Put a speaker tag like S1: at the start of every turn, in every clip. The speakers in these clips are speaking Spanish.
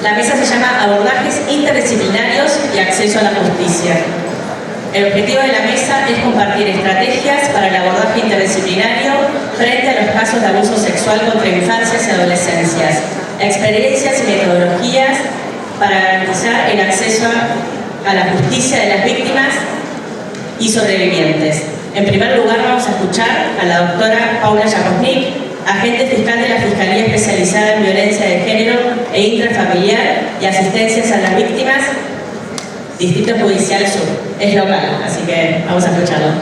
S1: La mesa se llama Abordajes Interdisciplinarios y Acceso a la Justicia. El objetivo de la mesa es compartir estrategias para el abordaje interdisciplinario frente a los casos de abuso sexual contra infancias y adolescencias, experiencias y metodologías para garantizar el acceso a la justicia de las víctimas y sobrevivientes. En primer lugar vamos a escuchar a la doctora Paula Japosnik, agente fiscal de la Fiscalía Especializada en Violencia de Género e Intrafamiliar y Asistencias a las Víctimas, Distrito Judicial Sur. Es local, así que vamos a escucharlo.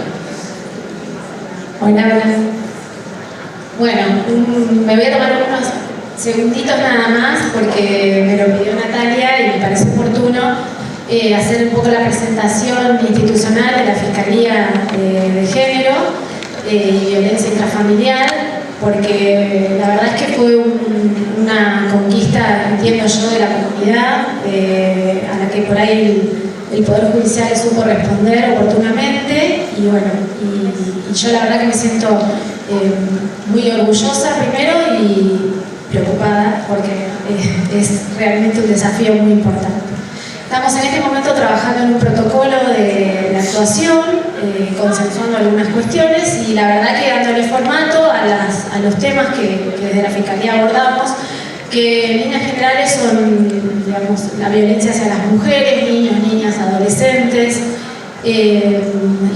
S2: Hola. Bueno, me voy a tomar unos segunditos nada más porque me lo pidió Natalia y me parece oportuno hacer un poco la presentación institucional de la Fiscalía de Género y Violencia Intrafamiliar, porque la verdad es que fue una conquista, entiendo yo, de la comunidad, a la que por ahí el Poder Judicial supo responder oportunamente, y bueno, y yo la verdad que me siento muy orgullosa primero y preocupada porque es realmente un desafío muy importante. Estamos en este momento trabajando en un protocolo de actuación, consensuando algunas cuestiones y la verdad que dándole formato a los temas que desde la Fiscalía abordamos, que en líneas generales son, digamos, la violencia hacia las mujeres, niños, niñas, adolescentes y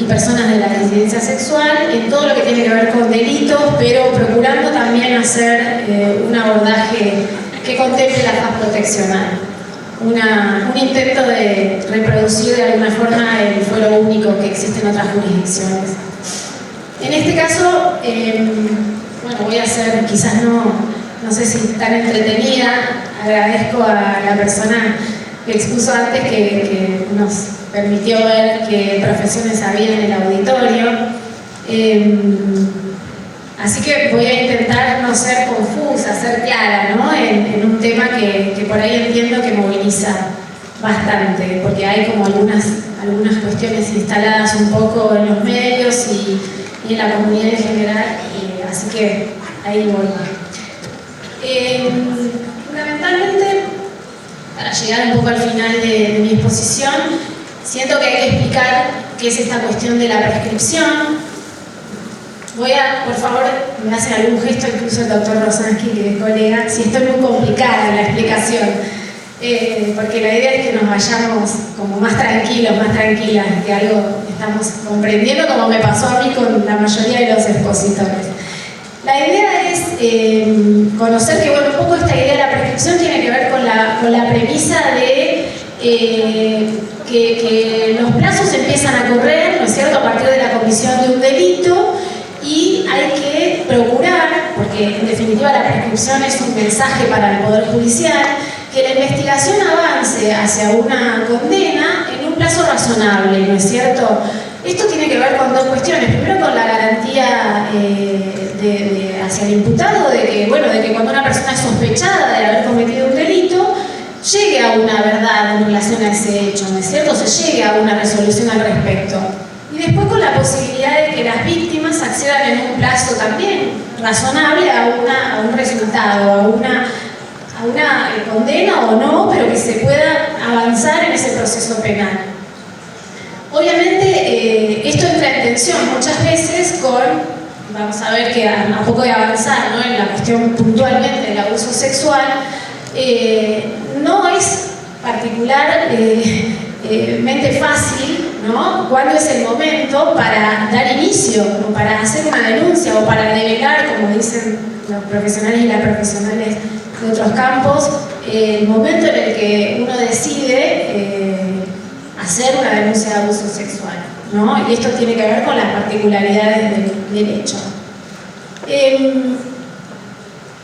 S2: personas de la disidencia sexual, en todo lo que tiene que ver con delitos, pero procurando también hacer un abordaje que contemple la faz proteccional. Un intento de reproducir de alguna forma el fuero único que existe en otras jurisdicciones. En este caso, bueno, voy a ser quizás no sé si tan entretenida. Agradezco a la persona que expuso antes que nos permitió ver qué profesiones había en el auditorio. Así que voy a intentar no ser confusa, ser clara, ¿no? en un tema que por ahí entiendo que moviliza bastante, porque hay como algunas cuestiones instaladas un poco en los medios y en la comunidad en general, así que ahí voy. Fundamentalmente, para llegar un poco al final de mi exposición, siento que hay que explicar qué es esta cuestión de la prescripción. Voy a, por favor, me hace algún gesto, incluso el doctor Rosansky, que es colega, si estoy muy complicada en la explicación, porque la idea es que nos vayamos como más tranquilos, más tranquilas, que algo estamos comprendiendo, como me pasó a mí con la mayoría de los expositores. La idea es conocer que, bueno, un poco esta idea de la prescripción tiene que ver con la premisa de que los plazos empiezan a correr, ¿no es cierto?, a partir de la comisión de un delito, y hay que procurar, porque en definitiva la prescripción es un mensaje para el Poder Judicial, que la investigación avance hacia una condena en un plazo razonable, ¿no es cierto? Esto tiene que ver con dos cuestiones. Primero, con la garantía hacia el imputado de que cuando una persona es sospechada de haber cometido un delito, llegue a una verdad en relación a ese hecho, ¿no es cierto? Se llegue a una resolución al respecto. Y después con la posibilidad de que las víctimas accedan en un plazo también razonable a un resultado, a una condena o no, pero que se pueda avanzar en ese proceso penal. Obviamente esto entra en tensión muchas veces con, vamos a ver que a poco de avanzar, ¿no?, en la cuestión puntualmente del abuso sexual, no es particularmente fácil, ¿no?, cuándo es el momento para dar inicio, o para hacer una denuncia, o para develar, como dicen los profesionales y las profesionales de otros campos, el momento en el que uno decide hacer una denuncia de abuso sexual, ¿no? Y esto tiene que ver con las particularidades del hecho.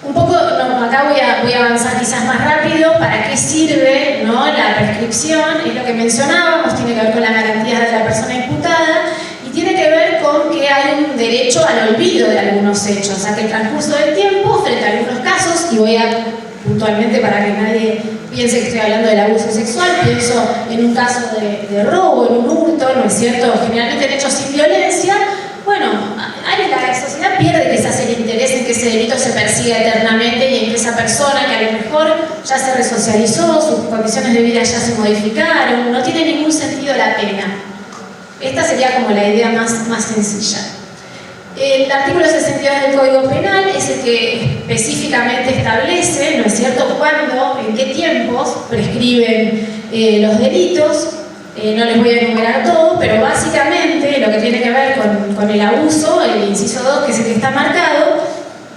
S2: Un poco, acá voy a avanzar quizás más rápido. ¿Para qué sirve, ¿no?, la prescripción? Es lo que mencionábamos, tiene que ver con las garantías de la persona imputada y tiene que ver con que hay un derecho al olvido de algunos hechos, o sea, que el transcurso del tiempo, frente a algunos casos, y voy a puntualmente para que nadie piense que estoy hablando del abuso sexual, pienso en un caso de robo, en un hurto, ¿no es cierto?, generalmente en hechos sin violencia. Bueno, la sociedad pierde quizás el interés en que ese delito se persiga eternamente y en que esa persona que a lo mejor ya se resocializó, sus condiciones de vida ya se modificaron, no tiene ningún sentido la pena. Esta sería como la idea más sencilla. El artículo 62 del Código Penal es el que específicamente establece, ¿no es cierto?, cuándo, en qué tiempos prescriben los delitos. No les voy a enumerar todo, pero básicamente lo que tiene que ver con el abuso, el inciso 2, que es el que está marcado,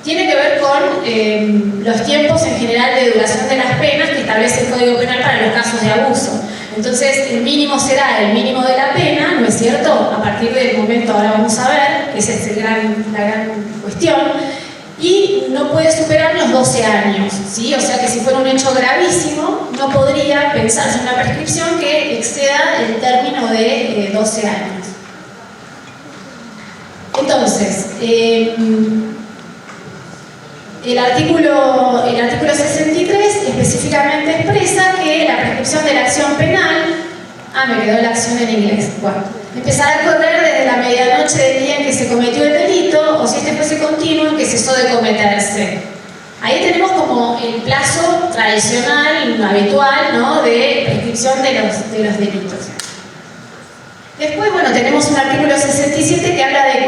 S2: tiene que ver con los tiempos en general de duración de las penas que establece el Código Penal para los casos de abuso. Entonces, el mínimo será el mínimo de la pena, ¿no es cierto?, a partir del momento, ahora vamos a ver, que esa es la gran cuestión, y no puede superar los 12 años, ¿sí? O sea que si fuera un hecho gravísimo, no podría pensarse en una prescripción que exceda el término de 12 años. Entonces, el artículo 63 específicamente expresa que la prescripción de la acción penal, me quedó la acción en inglés, bueno, empezará a correr desde la medianoche del día en que se cometió el delito o si este fuese continuo en que cesó de cometerse. Ahí tenemos como el plazo tradicional, habitual, ¿no?, de prescripción de los delitos. Después, bueno, tenemos un artículo 67 que habla de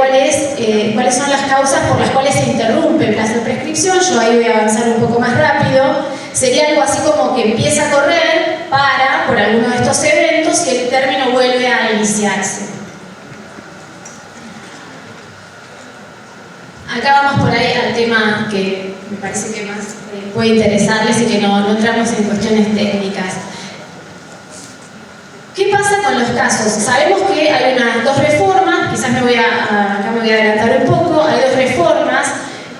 S2: cuáles son las causas por las cuales se interrumpe el plazo de prescripción. Yo ahí voy a avanzar un poco más rápido. Sería algo así como que empieza a correr por alguno de estos eventos y el término vuelve a iniciarse. Acá vamos por ahí al tema que me parece que más puede interesarles y que no entramos en cuestiones técnicas. ¿Qué pasa con los casos? Sabemos que hay unas dos reformas, quizás acá me voy a adelantar un poco, hay dos reformas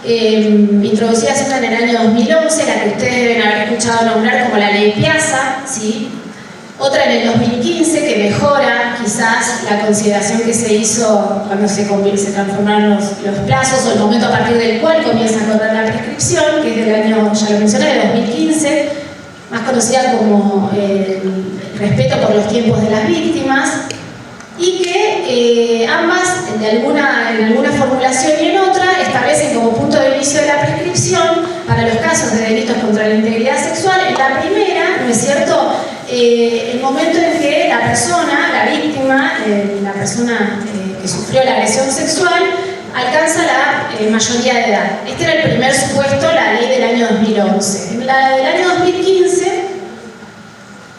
S2: introducidas una en el año 2011, la que ustedes deben haber escuchado nombrar como la Ley Piazza, ¿sí? Otra en el 2015 que mejora quizás la consideración que se hizo cuando se transformaron los plazos o el momento a partir del cual comienza a correr la prescripción, que es del año, ya lo mencioné, de 2015, más conocida como respeto por los tiempos de las víctimas, y que ambas, en alguna formulación y en otra, establecen como punto de inicio de la prescripción para los casos de delitos contra la integridad sexual. En la primera, ¿no es cierto?, el momento en que la persona, la víctima, la persona que sufrió la agresión sexual, alcanza la mayoría de edad. Este era el primer supuesto, la ley del año 2011. En la del año 2015,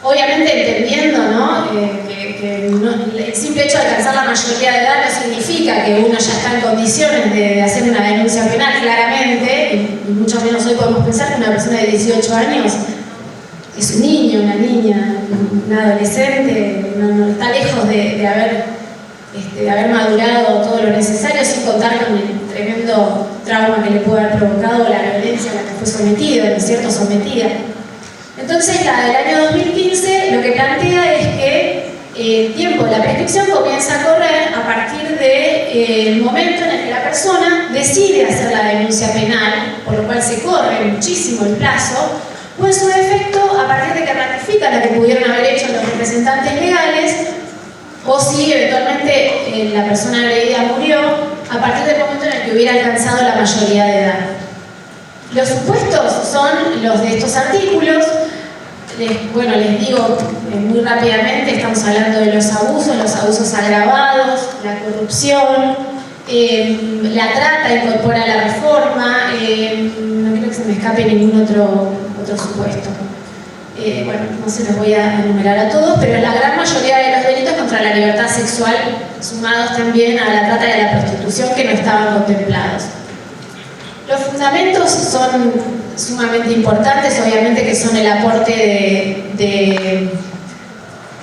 S2: obviamente entendiendo, ¿no?, que el simple hecho de alcanzar la mayoría de edad no significa que uno ya está en condiciones de hacer una denuncia penal, claramente, y mucho menos hoy podemos pensar que una persona de 18 años es un niño, una niña, un adolescente, no está lejos de haber madurado todo lo necesario, sin contar con el tremendo trauma que le puede haber provocado la violencia a la que fue sometido, ¿no es cierto?, sometida. Entonces, la del año 2015 lo que plantea es que el tiempo de la prescripción comienza a correr a partir del momento en el que la persona decide hacer la denuncia penal, por lo cual se corre muchísimo el plazo, o en su defecto a partir de que ratifica la que pudieron haber hecho los representantes legales, o si eventualmente la persona agredida murió, a partir del momento en el que hubiera alcanzado la mayoría de edad. Los supuestos son los de estos artículos. Les digo muy rápidamente, estamos hablando de los abusos agravados, la corrupción, la trata incorpora la reforma, no creo que se me escape ningún otro supuesto. No se los voy a enumerar a todos, pero la gran mayoría de los delitos contra la libertad sexual, sumados también a la trata y a la prostitución, que no estaban contemplados. Los fundamentos son sumamente importantes, obviamente que son el aporte de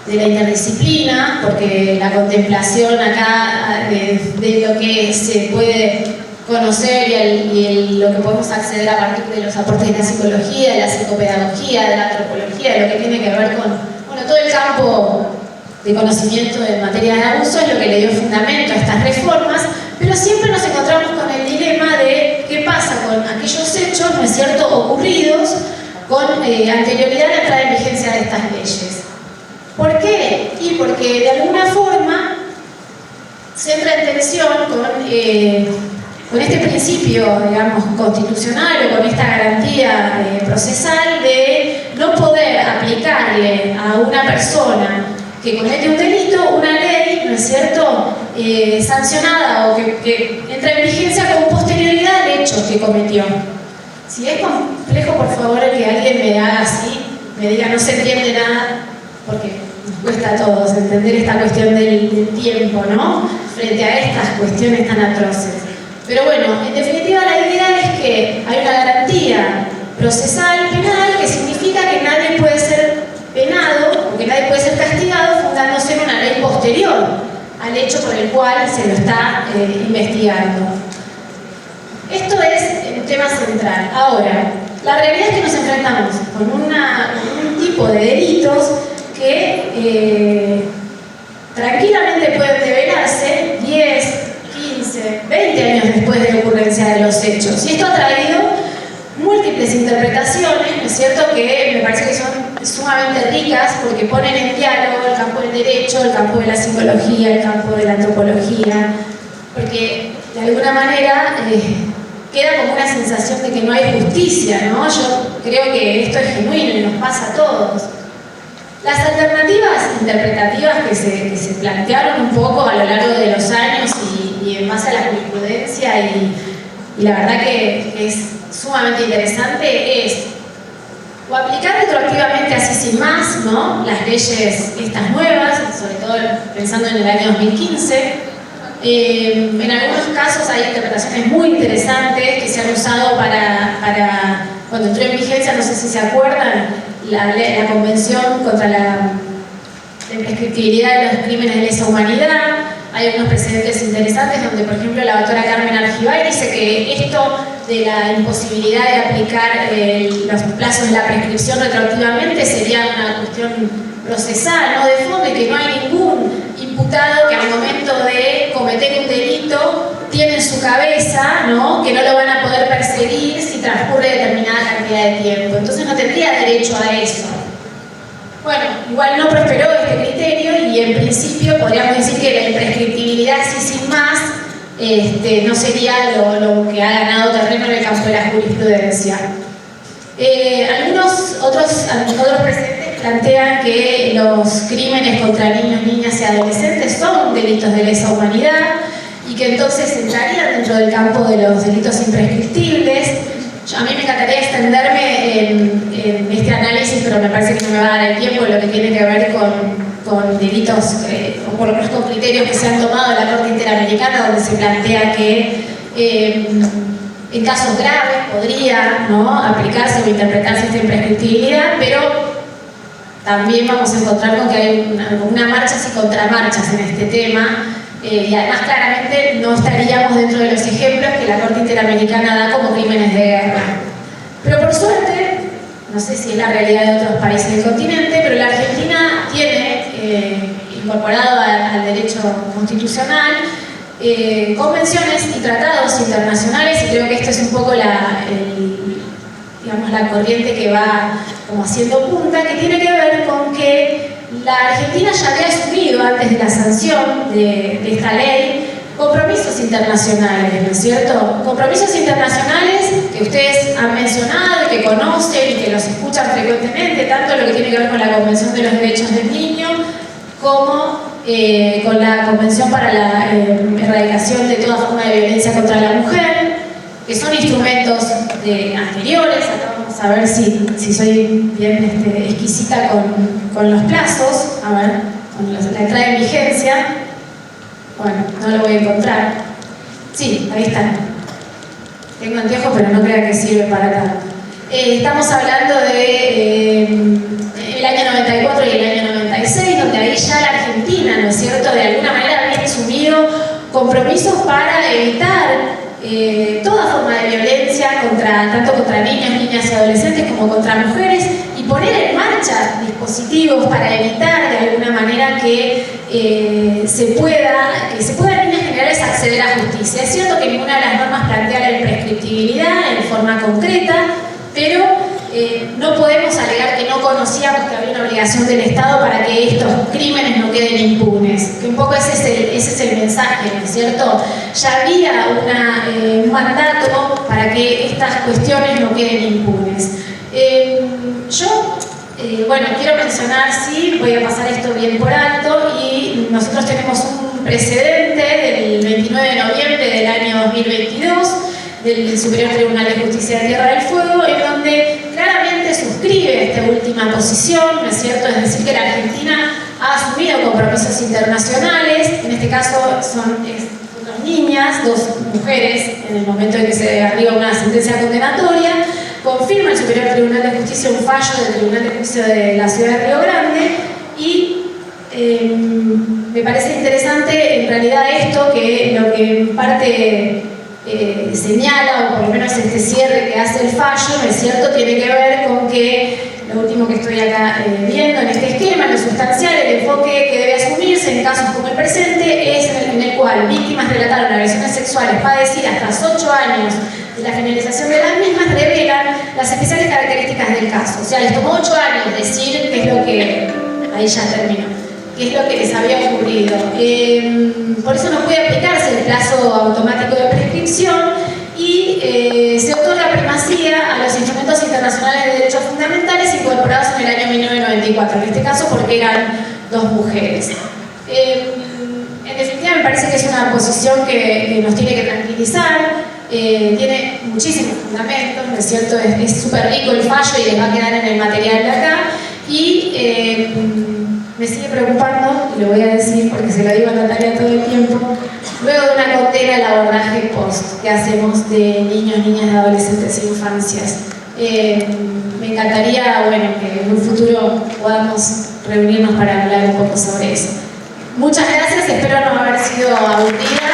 S2: la interdisciplina, porque la contemplación acá de lo que se puede conocer y lo que podemos acceder a partir de los aportes de la psicología, de la psicopedagogía, de la antropología, de lo que tiene que ver con todo el campo de conocimiento en materia de abuso, es lo que le dio fundamento a estas reformas, pero siempre nos encontramos con el dilema de qué pasa con aquellos hechos, ¿no es cierto?, ocurridos con anterioridad a la entrada en vigencia de estas leyes. ¿Por qué? Y porque de alguna forma se entra en tensión con este principio, digamos, constitucional o con esta garantía procesal de no poder aplicarle a una persona que comete un delito una ley, ¿no es cierto?, sancionada o que entra en vigencia con posterioridad al hecho que cometió. Si es complejo, por favor, que alguien me haga así, me diga no se entiende nada, porque nos cuesta a todos entender esta cuestión del tiempo, ¿no?, frente a estas cuestiones tan atroces. Pero bueno, en definitiva la idea es que hay una garantía procesal penal que significa que nadie puede ser penado o que nadie puede ser castigado fundándose en una ley posterior al hecho por el cual se lo está investigando. Esto es un tema central. Ahora, la realidad es que nos enfrentamos con un tipo de delitos que tranquilamente pueden develarse 10, 15, 20 años después de la ocurrencia de los hechos. Y esto ha traído múltiples interpretaciones, ¿no es cierto?, que me parece que son sumamente ricas porque ponen en diálogo el campo del derecho, el campo de la psicología, el campo de la antropología, porque de alguna manera queda como una sensación de que no hay justicia, ¿no? Yo creo que esto es genuino y nos pasa a todos. Las alternativas interpretativas que se plantearon un poco a lo largo de los años y en base a la jurisprudencia y la verdad que es sumamente interesante es o aplicar retroactivamente así sin más, ¿no?, las leyes estas nuevas, sobre todo pensando en el año 2015. En algunos casos hay interpretaciones muy interesantes que se han usado para cuando entró en vigencia, no sé si se acuerdan, la Convención contra la Imprescriptibilidad de los Crímenes de Lesa Humanidad. Hay unos precedentes interesantes donde, por ejemplo, la doctora Carmen Argibay dice que esto de la imposibilidad de aplicar los plazos de la prescripción retroactivamente sería una cuestión procesal, no de fondo, y que no hay ningún imputado que al momento de cometer un delito tiene en su cabeza, ¿no?, que no lo van a poder perseguir si transcurre determinada cantidad de tiempo. Entonces no tendría derecho a eso. Bueno, igual no prosperó este criterio y en principio podríamos decir que la imprescriptibilidad así sin más no sería lo que ha ganado terreno en el campo de la jurisprudencia. Algunos otros precedentes plantean que los crímenes contra niños, niñas y adolescentes son delitos de lesa humanidad y que entonces entrarían dentro del campo de los delitos imprescriptibles. A mí me encantaría extenderme en este análisis, pero me parece que no me va a dar el tiempo en lo que tiene que ver con delitos, o por lo menos con criterios que se han tomado en la Corte Interamericana, donde se plantea que en casos graves podría, ¿no?, aplicarse o interpretarse esta imprescriptibilidad, pero también vamos a encontrar con que hay una marchas y contramarchas en este tema. Y además claramente no estaríamos dentro de los ejemplos que la Corte Interamericana da como crímenes de guerra. Pero por suerte, no sé si es la realidad de otros países del continente, pero la Argentina tiene incorporado al derecho constitucional convenciones y tratados internacionales, y creo que esto es un poco la corriente que va como haciendo punta, que tiene que ver con que la Argentina ya había asumido antes de la sanción de esta ley compromisos internacionales, ¿no es cierto? Compromisos internacionales que ustedes han mencionado y que conocen y que los escuchan frecuentemente, tanto lo que tiene que ver con la Convención de los Derechos del Niño como con la Convención para la Erradicación de toda forma de violencia contra la mujer, que son instrumentos anteriores. Acá vamos a ver si soy bien exquisita con los plazos, a ver, con la entrada en vigencia. Bueno, no lo voy a encontrar. Sí, ahí están. Tengo anteojos, pero no creo que sirve para tanto. Estamos hablando de el año 94 y el año 96, donde ahí ya la Argentina, ¿no es cierto?, de alguna manera había asumido compromisos para evitar toda forma de violencia tanto contra niños, niñas y adolescentes como contra mujeres, y poner en marcha dispositivos para evitar de alguna manera que se pueda en líneas generales acceder a justicia. Es cierto que ninguna de las normas plantea la imprescriptibilidad en forma concreta, pero no podemos alegar que no conocíamos que había una obligación del Estado para que estos crímenes no queden impunes. Que un poco ese es el mensaje, ¿no es cierto? Ya había un mandato para que estas cuestiones no queden impunes. Bueno, quiero mencionar, sí, voy a pasar esto bien por alto, y nosotros tenemos un precedente del 29 de noviembre del año 2022 del Superior Tribunal de Justicia de Tierra del Fuego, en donde claramente suscribe esta última posición, ¿no es cierto? Es decir, que la Argentina ha asumido compromisos internacionales, en este caso son dos niñas, dos mujeres, en el momento en que se arriba una sentencia condenatoria. Confirma el Superior Tribunal de Justicia un fallo del Tribunal de Justicia de la Ciudad de Río Grande, y me parece interesante en realidad esto, que lo que en parte señala, o por lo menos este cierre que hace el fallo, ¿no es cierto?, tiene que ver con que lo último que estoy acá viendo en este esquema, lo sustancial, el enfoque que debe asumirse en casos como el presente es en el cual víctimas relataron agresiones sexuales padecidas tras 8 años de la finalización de las mismas, revelan las especiales características del caso. O sea, les tomó 8 años decir qué es lo que, ahí ya terminó, qué es lo que les había ocurrido. Por eso no puede aplicarse el plazo automático de prescripción, y se otorga primacía a los instrumentos internacionales de derechos fundamentales incorporados en el año 1994, en este caso porque eran dos mujeres. En definitiva, me parece que es una posición que nos tiene que tranquilizar. Tiene muchísimos fundamentos, ¿no es cierto? Es súper rico el fallo y les va a quedar en el material de acá. Y me sigue preocupando, y lo voy a decir porque se lo digo a Natalia todo el tiempo, luego de una condena al abordaje post que hacemos de niños, niñas, adolescentes e infancias. Me encantaría, bueno, que en un futuro podamos reunirnos para hablar un poco sobre eso. Muchas gracias, espero no haber sido aburrida.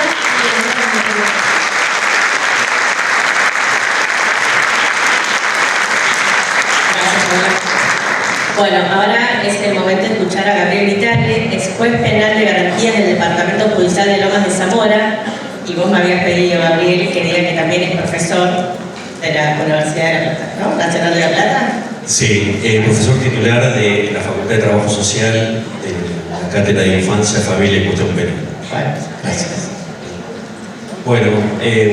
S1: Bueno, ahora es el momento de escuchar a Gabriel Vitale, es juez penal de garantías del Departamento Judicial de Lomas de Zamora, y vos me habías pedido, Gabriel, que diga que también es profesor de la Universidad de La Plata, ¿no? Nacional de La Plata.
S3: Sí, profesor titular de la Facultad de Trabajo Social de la Cátedra de Infancia, Familia y Cuestión Penal.
S1: Bueno, gracias.
S3: Bueno,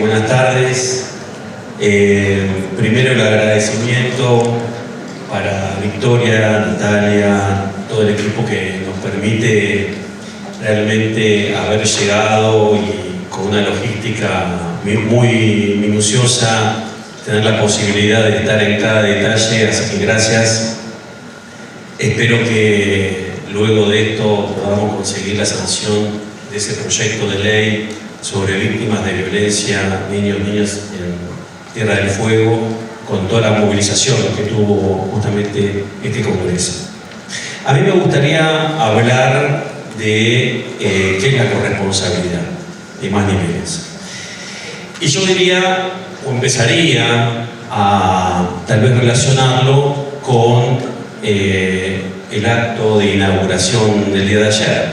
S3: buenas tardes. Primero el agradecimiento para Victoria, Natalia, todo el equipo que nos permite realmente haber llegado, y con una logística muy minuciosa, tener la posibilidad de estar en cada detalle, así que gracias. Espero que luego de esto podamos conseguir la sanción de ese proyecto de ley sobre víctimas de violencia, niños, niñas en Tierra del Fuego, con toda la movilización que tuvo justamente este Congreso. A mí me gustaría hablar de qué es la corresponsabilidad, ni más ni menos. Y yo diría, o empezaría a tal vez relacionarlo con el acto de inauguración del día de ayer.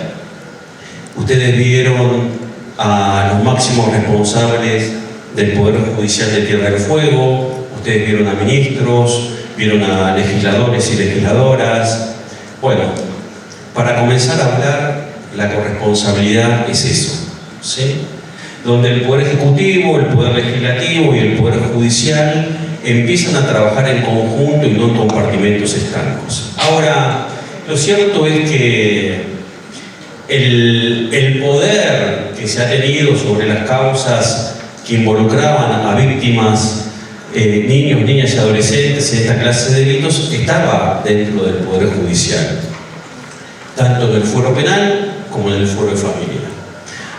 S3: Ustedes vieron a los máximos responsables del Poder Judicial de Tierra del Fuego. Ustedes vieron a ministros, vieron a legisladores y legisladoras. Bueno, para comenzar a hablar, la corresponsabilidad es eso, ¿sí? Donde el Poder Ejecutivo, el Poder Legislativo y el Poder Judicial empiezan a trabajar en conjunto y no en compartimentos estancos. Ahora, lo cierto es que el poder que se ha tenido sobre las causas que involucraban a víctimas, niños, niñas y adolescentes en esta clase de delitos, estaba dentro del Poder Judicial, tanto en el fuero penal como en el fuero de familia.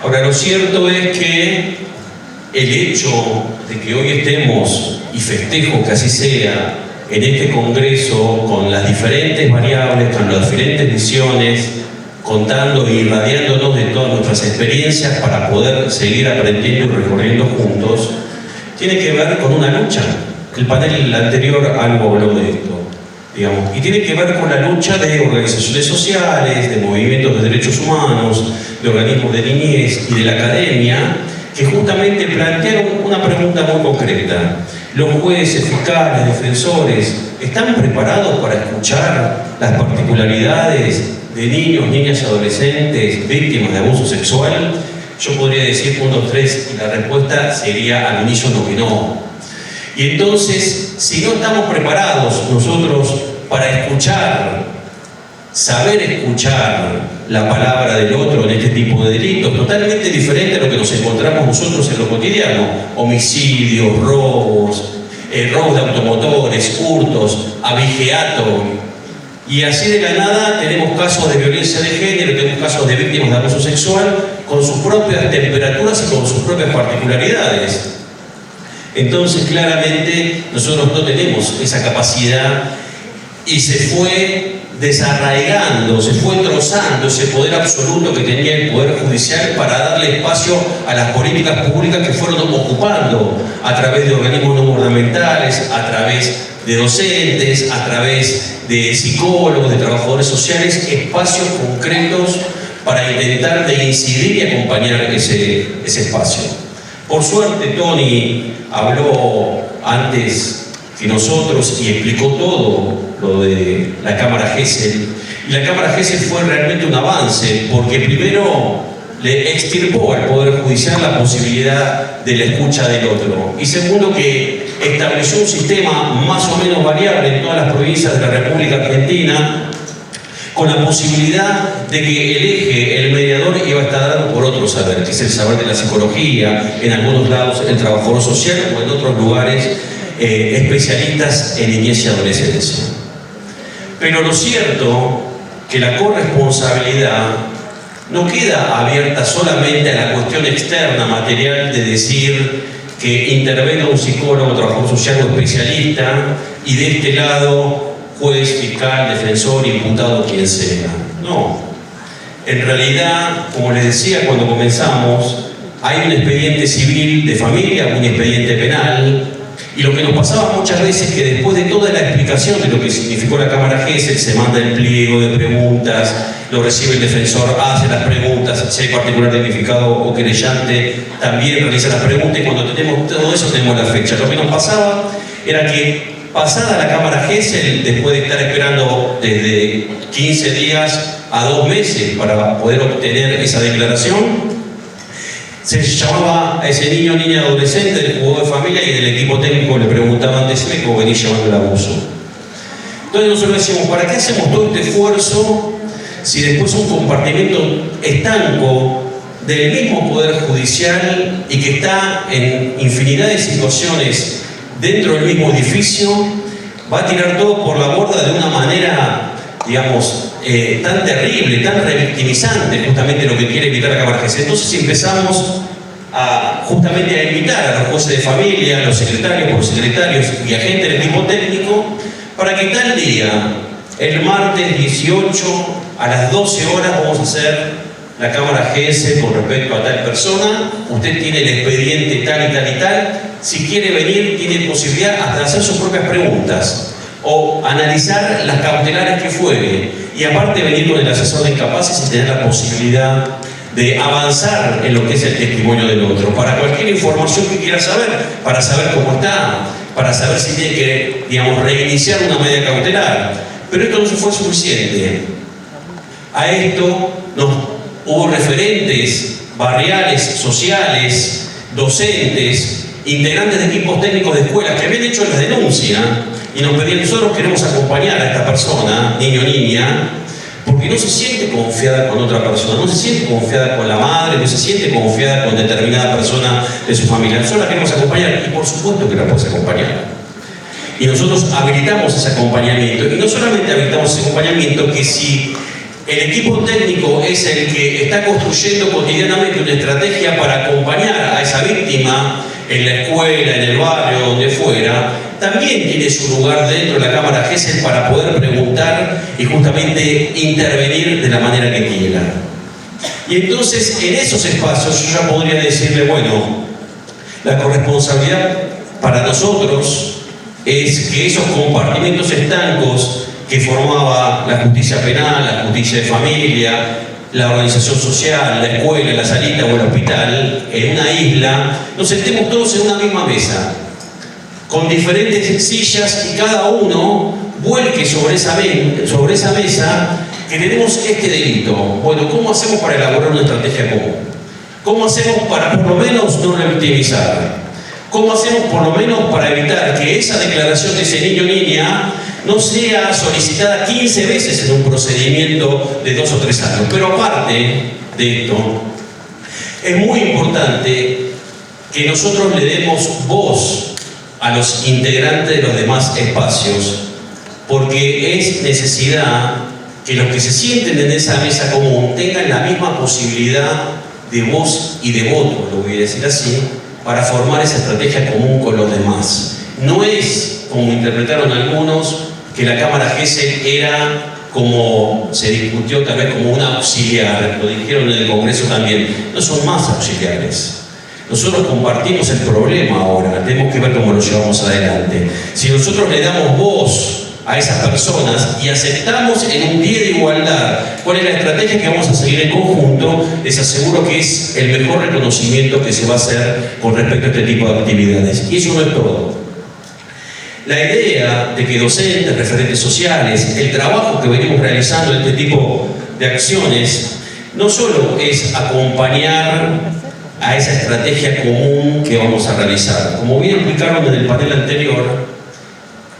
S3: Ahora, lo cierto es que el hecho de que hoy estemos, y festejo que así sea, en este Congreso, con las diferentes variables, con las diferentes visiones, contando y irradiándonos de todas nuestras experiencias para poder seguir aprendiendo y recorriendo juntos, tiene que ver con una lucha. El panel anterior algo habló de esto, digamos, y tiene que ver con la lucha de organizaciones sociales, de movimientos de derechos humanos, de organismos de niñez y de la academia, que justamente plantearon una pregunta muy concreta. Los jueces, fiscales, defensores, ¿están preparados para escuchar las particularidades de niños, niñas y adolescentes víctimas de abuso sexual? Yo podría decir 1, 2, 3 y la respuesta sería al inicio no que no. Y entonces, si no estamos preparados nosotros para escuchar, saber escuchar la palabra del otro en este tipo de delitos, totalmente diferente a lo que nos encontramos nosotros en lo cotidiano, homicidios, robos de automotores, hurtos, abigeato, y así de la nada tenemos casos de violencia de género, tenemos casos de víctimas de abuso sexual con sus propias temperaturas y con sus propias particularidades. Entonces, claramente, nosotros no tenemos esa capacidad y se fue desarraigando, se fue trozando ese poder absoluto que tenía el Poder Judicial para darle espacio a las políticas públicas que fueron ocupando a través de organismos no gubernamentales, a través de docentes, a través de psicólogos, de trabajadores sociales, espacios concretos para intentar de incidir y acompañar ese espacio. Por suerte, Tony habló antes que nosotros y explicó todo lo de la Cámara Gesell. Y la Cámara Gesell fue realmente un avance, porque primero le extirpó al Poder Judicial la posibilidad de la escucha del otro. Y segundo, que estableció un sistema más o menos variable en todas las provincias de la República Argentina, con la posibilidad de que el eje, el mediador, iba a estar dado por otro saber, que es el saber de la psicología, en algunos lados el trabajador social o en otros lugares especialistas en niñez y adolescencia. Pero lo cierto que la corresponsabilidad no queda abierta solamente a la cuestión externa, material, de decir que intervenga un psicólogo, trabajador social o especialista y de este lado juez, fiscal, defensor, imputado, quien sea. No. En realidad, como les decía cuando comenzamos, hay un expediente civil de familia, un expediente penal, y lo que nos pasaba muchas veces es que después de toda la explicación de lo que significó la Cámara Gesell, se manda el pliego de preguntas, lo recibe el defensor, hace las preguntas, si hay particular damnificado o querellante, también realiza las preguntas, y cuando tenemos todo eso tenemos la fecha. Lo que nos pasaba era que pasada la Cámara Gesell, después de estar esperando desde 15 días a 2 meses para poder obtener esa declaración, se llamaba a ese niño o niña adolescente del juzgado de familia y del equipo técnico le preguntaban: decime cómo venís llevando el abuso. Entonces nosotros decíamos: ¿para qué hacemos todo este esfuerzo si después un compartimento estanco del mismo Poder Judicial y que está en infinidad de situaciones dentro del mismo edificio va a tirar todo por la borda de una manera, digamos, tan terrible, tan revictimizante, justamente lo que quiere evitar la Cámara Gesell? Entonces empezamos justamente a invitar a los jueces de familia, a los secretarios, por secretarios y a gente del equipo técnico, para que tal día, el martes 18 a las 12 horas, vamos a hacer la Cámara Gesell con respecto a tal persona. Usted tiene el expediente tal y tal y tal. Si quiere venir, tiene posibilidad hasta de hacer sus propias preguntas o analizar las cautelares que fuere, y aparte venir con el asesor de incapaces y tener la posibilidad de avanzar en lo que es el testimonio del otro, para cualquier información que quiera saber, para saber cómo está, para saber si tiene que, digamos, reiniciar una medida cautelar. Pero esto no fue suficiente. A esto hubo referentes barriales, sociales, docentes, integrantes de equipos técnicos de escuelas que habían hecho la denuncia y nos pedían: nosotros queremos acompañar a esta persona, niño o niña, porque no se siente confiada con otra persona, no se siente confiada con la madre, no se siente confiada con determinada persona de su familia. Nosotros la queremos acompañar, y por supuesto que la puedes acompañar. Y nosotros habilitamos ese acompañamiento, y no solamente habilitamos ese acompañamiento, que si el equipo técnico es el que está construyendo cotidianamente una estrategia para acompañar a esa víctima en la escuela, en el barrio, donde fuera, también tiene su lugar dentro de la Cámara Gesell para poder preguntar y justamente intervenir de la manera que quiera. Y entonces, en esos espacios yo ya podría decirle: bueno, la corresponsabilidad para nosotros es que esos compartimentos estancos que formaba la justicia penal, la justicia de familia, la organización social, la escuela, la salita o el hospital, en una isla, nos sentemos todos en una misma mesa.
S4: con diferentes sillas y cada uno vuelque sobre esa mesa que tenemos este delito. Bueno, ¿cómo hacemos para elaborar una estrategia común? ¿Cómo hacemos para por lo menos no revictimizar? ¿Cómo hacemos por lo menos para evitar que esa declaración de ese niño o niña no sea solicitada 15 veces en un procedimiento de 2 o 3 años? Pero aparte de esto, es muy importante que nosotros le demos voz a los integrantes de los demás espacios, porque es necesidad que los que se sienten en esa mesa común tengan la misma posibilidad de voz y de voto, lo voy a decir así, para formar esa estrategia común con los demás. No es, como interpretaron algunos, que la Cámara GESEL era, como se discutió, tal vez como una auxiliar, lo dijeron en el Congreso también. No son más auxiliares. Nosotros compartimos el problema ahora, tenemos que ver cómo lo llevamos adelante. Si nosotros le damos voz a esas personas y aceptamos en un pie de igualdad cuál es la estrategia que vamos a seguir en conjunto, les aseguro que es el mejor reconocimiento que se va a hacer con respecto a este tipo de actividades. Y eso no es todo. La idea de que docentes, referentes sociales, el trabajo que venimos realizando en este tipo de acciones, no solo es acompañar a esa estrategia común que vamos a realizar. Como bien explicaron en el panel anterior,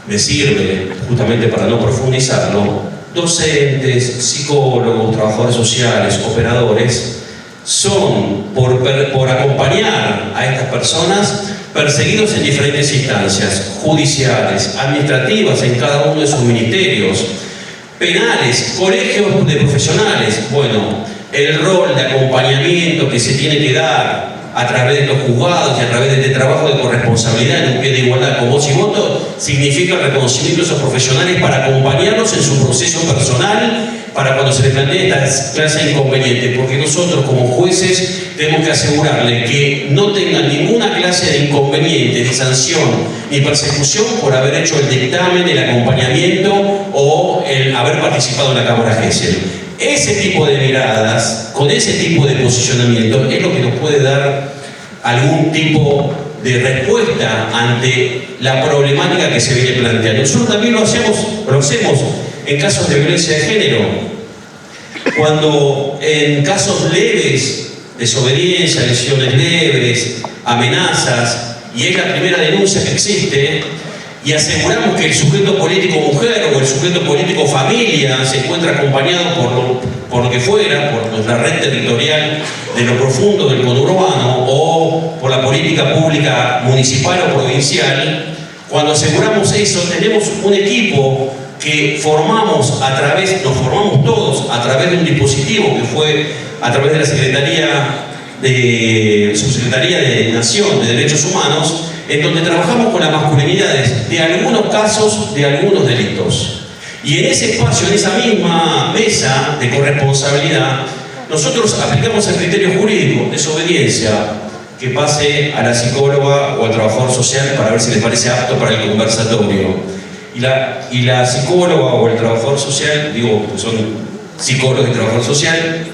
S4: me sirve justamente para no profundizarlo, docentes, psicólogos, trabajadores sociales, operadores, son por acompañar a estas personas perseguidos en diferentes instancias, judiciales, administrativas en cada uno de sus ministerios, penales, colegios de profesionales. Bueno, el rol de acompañamiento que se tiene que dar a través de los juzgados y a través de este trabajo de corresponsabilidad en un pie de igualdad con voz y voto, significa el reconocimiento de esos profesionales para acompañarlos en su proceso personal, para cuando se les plantee esta clase de inconvenientes, porque nosotros como jueces tenemos que asegurarle que no tengan ninguna clase de inconveniente, ni sanción, ni persecución por haber hecho el dictamen, el acompañamiento o el haber participado en la Cámara GESEL. Ese tipo de miradas, con ese tipo de posicionamiento, es lo que nos puede dar algún tipo de respuesta ante la problemática que se viene planteando. Nosotros también lo hacemos en casos de violencia de género, cuando en casos leves, desobediencia, lesiones leves, amenazas, y es la primera denuncia que existe, y aseguramos que el sujeto político mujer o el sujeto político familia se encuentra acompañado por lo que fuera, por nuestra red territorial de lo profundo del conurbano o por la política pública municipal o provincial. Cuando aseguramos eso, tenemos un equipo que nos formamos todos a través de un dispositivo que fue a través de la Subsecretaría de Nación de Derechos Humanos, en donde trabajamos con las masculinidades de algunos casos, de algunos delitos. Y en ese espacio, en esa misma mesa de corresponsabilidad, nosotros aplicamos el criterio jurídico, desobediencia, que pase a la psicóloga o al trabajador social para ver si les parece apto para el conversatorio. Y la psicóloga o el trabajador social, digo, que son psicólogos y trabajador social,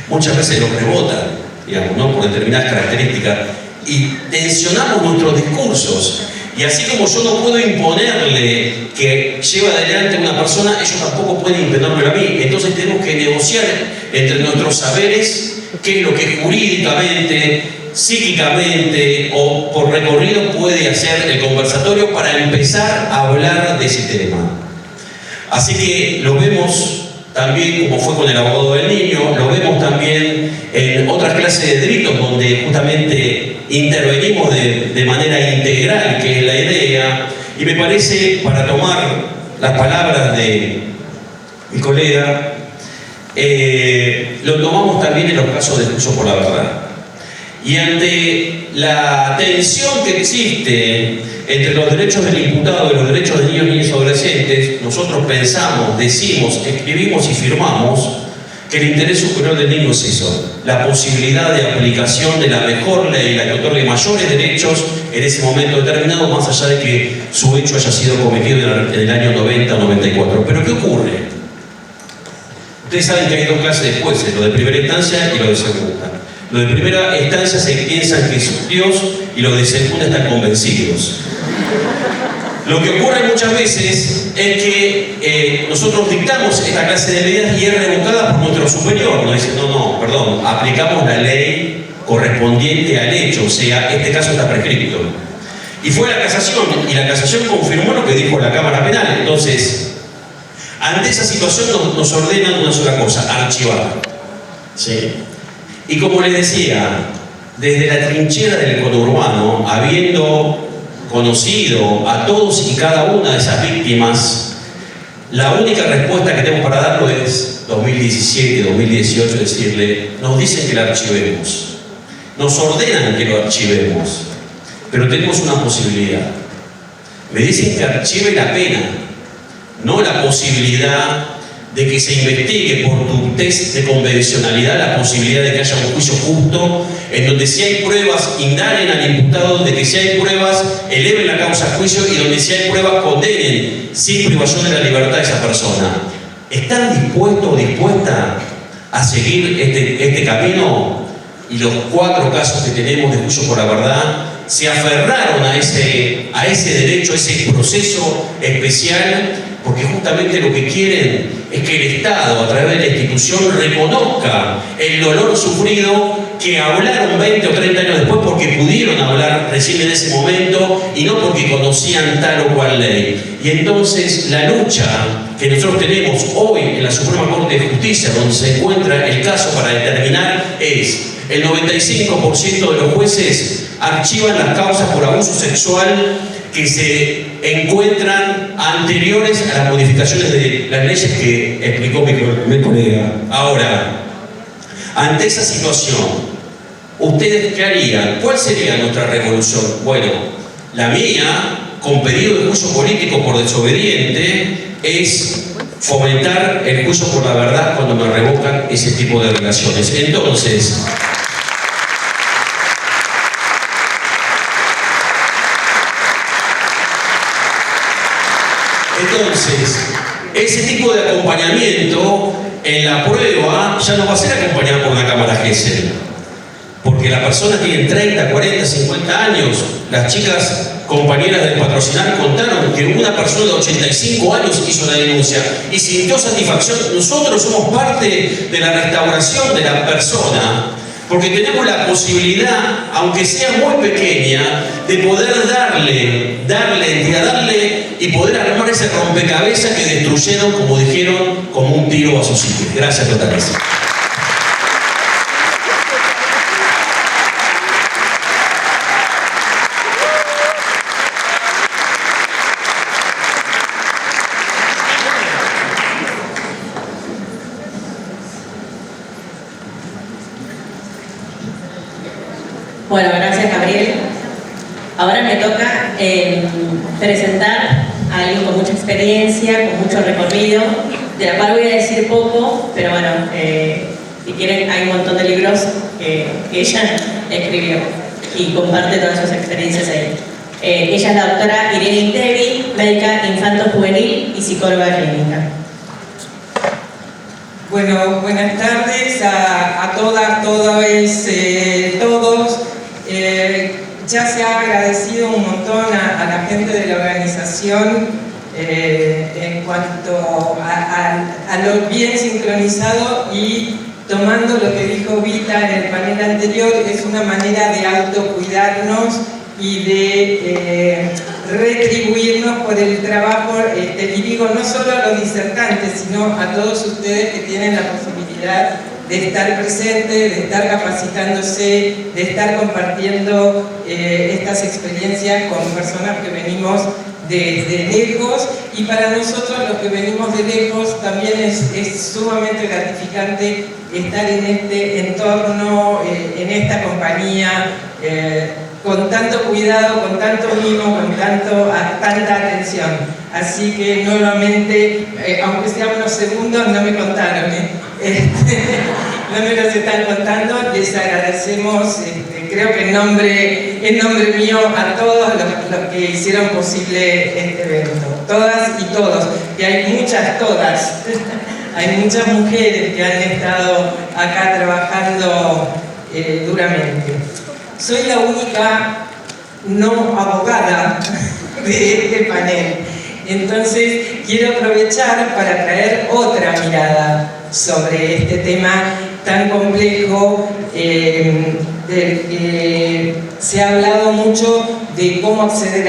S4: muchas veces los rebotan, digamos, ¿no? Por determinadas características. Y tensionamos nuestros discursos. Y así como yo no puedo imponerle que lleve adelante a una persona, ellos tampoco pueden imponerlo a mí. Entonces tenemos que negociar entre nuestros saberes qué es lo que jurídicamente, psíquicamente o por recorrido puede hacer el conversatorio para empezar a hablar de ese tema. Así que lo vemos también, como fue con el abogado del niño, lo vemos también en otras clases de delitos donde justamente intervenimos de manera integral, que es la idea. Y me parece, para tomar las palabras de mi colega, lo tomamos también en los casos de juicio por la verdad. Y ante la tensión que existe entre los derechos del imputado y los derechos de niños, niñas y adolescentes, nosotros pensamos, decimos, escribimos y firmamos que el interés superior del niño es eso, la posibilidad de aplicación de la mejor ley, la que otorgue mayores derechos en ese momento determinado, más allá de que su hecho haya sido cometido en el año 90 o 94. Pero ¿qué ocurre? Ustedes saben que hay dos clases de jueces, lo de primera instancia y lo de segunda. Lo de primera instancia se piensan que es Dios y lo de segunda están convencidos. Lo que ocurre muchas veces es que nosotros dictamos esta clase de medidas y es revocada por nuestro superior. Nos dice, no, perdón, aplicamos la ley correspondiente al hecho, o sea, este caso está prescripto. Y fue la casación, y la casación confirmó lo que dijo la Cámara Penal. Entonces, ante esa situación nos ordenan una sola cosa, archivar. ¿Sí? Y como les decía, desde la trinchera del conurbano, habiendo conocido a todos y cada una de esas víctimas, la única respuesta que tenemos para darlo es 2017, 2018, decirle, nos dicen que la archivemos, nos ordenan que lo archivemos, pero tenemos una posibilidad. Me dicen que archive la pena, no la posibilidad de que se investigue por tu test de convencionalidad la posibilidad de que haya un juicio justo, en donde si hay pruebas indaguen al imputado, de que si hay pruebas eleven la causa a juicio y donde si hay pruebas condenen sin privación de la libertad de esa persona. ¿Están dispuestos o dispuestas a seguir este camino? Y los 4 casos que tenemos de juicio por la verdad se aferraron a ese derecho, a ese proceso especial, porque justamente lo que quieren es que el Estado, a través de la institución, reconozca el dolor sufrido, que hablaron 20 o 30 años después porque pudieron hablar recién en ese momento y no porque conocían tal o cual ley. Y entonces la lucha que nosotros tenemos hoy en la Suprema Corte de Justicia, donde se encuentra el caso para determinar, es el 95% de los jueces archivan las causas por abuso sexual que se encuentran anteriores a las modificaciones de las leyes que explicó mi colega. Ahora, ante esa situación, ¿ustedes qué harían? ¿Cuál sería nuestra revolución? Bueno, la mía, con pedido de juicio político por desobediente, es fomentar el juicio por la verdad cuando me revocan ese tipo de relaciones. Entonces, ese tipo de acompañamiento en la prueba ya no va a ser acompañado por una cámara Gesell, porque la persona tiene 30, 40, 50 años. Las chicas compañeras del patrocinar contaron que una persona de 85 años hizo la denuncia y sintió satisfacción. Nosotros somos parte de la restauración de la persona, porque tenemos la posibilidad, aunque sea muy pequeña, de poder darle y poder armar ese rompecabezas que destruyeron, como dijeron, como un tiro a su sitio. Gracias totales.
S1: Bueno, gracias Gabriel. Ahora me toca presentar a alguien con mucha experiencia, con mucho recorrido, de la cual voy a decir poco, pero bueno, si quieren hay un montón de libros que ella escribió y comparte todas sus experiencias ahí. Ella es la doctora Irene Intevi, médica infanto-juvenil y psicóloga clínica.
S5: Bueno, buenas tardes a todas, todos. Ya se ha agradecido un montón a la gente de la organización en cuanto a lo bien sincronizado, y tomando lo que dijo Vita en el panel anterior, es una manera de autocuidarnos y de retribuirnos por el trabajo, y digo no solo a los disertantes, sino a todos ustedes que tienen la posibilidad de estar presentes, de estar capacitándose, de estar compartiendo estas experiencias con personas que venimos de lejos, y para nosotros los que venimos de lejos también es sumamente gratificante estar en este entorno, en esta compañía, con tanto cuidado, con tanto mimo, con tanta atención. Así que nuevamente, aunque sea unos segundos, no me contaron, no me los están contando, les agradecemos, creo que en nombre mío, a todos los que hicieron posible este evento, todas y todos, y hay muchas todas, hay muchas mujeres que han estado acá trabajando duramente. Soy la única no abogada de este panel. Entonces, quiero aprovechar para traer otra mirada sobre este tema tan complejo, del que se ha hablado mucho de cómo acceder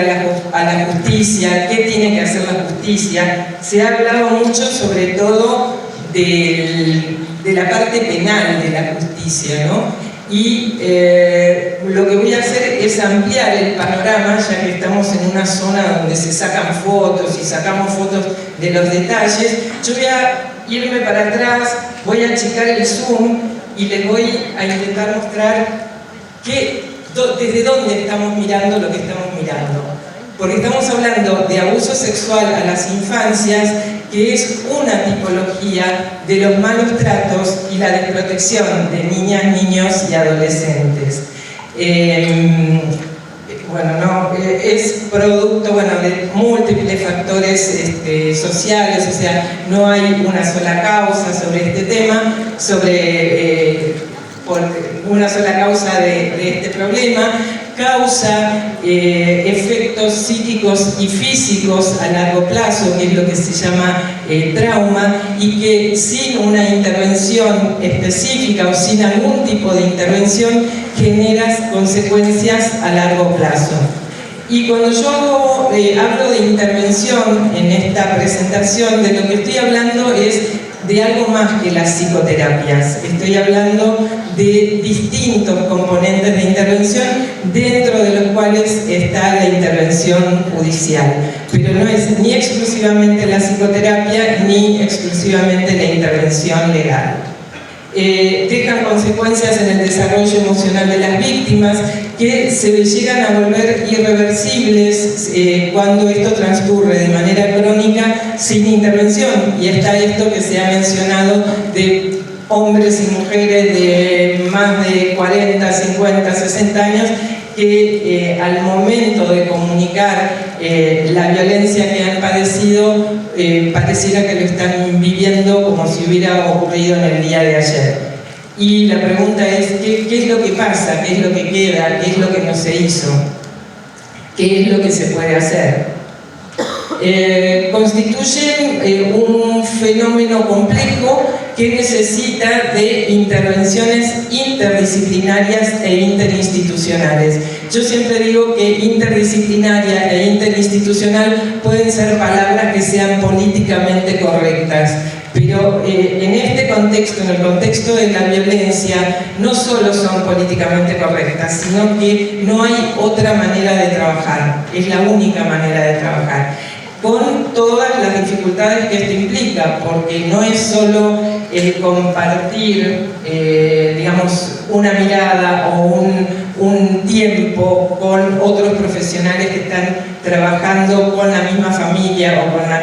S5: a la justicia, qué tiene que hacer la justicia. Se ha hablado mucho sobre todo de la parte penal de la justicia, ¿no? Y lo que voy a hacer es ampliar el panorama, ya que estamos en una zona donde se sacan fotos y sacamos fotos de los detalles. Yo voy a irme para atrás, voy a achicar el zoom y les voy a intentar mostrar desde dónde estamos mirando lo que estamos mirando. Porque estamos hablando de abuso sexual a las infancias, que es una tipología de los malos tratos y la desprotección de niñas, niños y adolescentes. Es producto de múltiples factores sociales, o sea, no hay una sola causa sobre este tema, por una sola causa de este problema. Causa efectos psíquicos y físicos a largo plazo, que es lo que se llama trauma, y que sin una intervención específica o sin algún tipo de intervención genera consecuencias a largo plazo. Y cuando yo hablo de intervención en esta presentación, de lo que estoy hablando es de algo más que las psicoterapias. Estoy hablando de distintos componentes de intervención, dentro de los cuales está la intervención judicial. Pero no es ni exclusivamente la psicoterapia, ni exclusivamente la intervención legal. Dejan consecuencias en el desarrollo emocional de las víctimas que se llegan a volver irreversibles cuando esto transcurre de manera crónica sin intervención. Y está esto que se ha mencionado de hombres y mujeres de más de 40, 50, 60 años que al momento de comunicar la violencia que han padecido, pareciera que lo están viviendo como si hubiera ocurrido en el día de ayer. Y la pregunta es, ¿qué es lo que pasa? ¿Qué es lo que queda? ¿Qué es lo que no se hizo? ¿Qué es lo que se puede hacer? Constituyen un fenómeno complejo que necesita de intervenciones interdisciplinarias e interinstitucionales. Yo siempre digo que interdisciplinaria e interinstitucional pueden ser palabras que sean políticamente correctas, pero en este contexto, en el contexto de la violencia, no solo son políticamente correctas, sino que no hay otra manera de trabajar, es la única manera de trabajar, con todas las dificultades que esto implica, porque no es solo el compartir, una mirada o un tiempo con otros profesionales que están trabajando con la misma familia o con la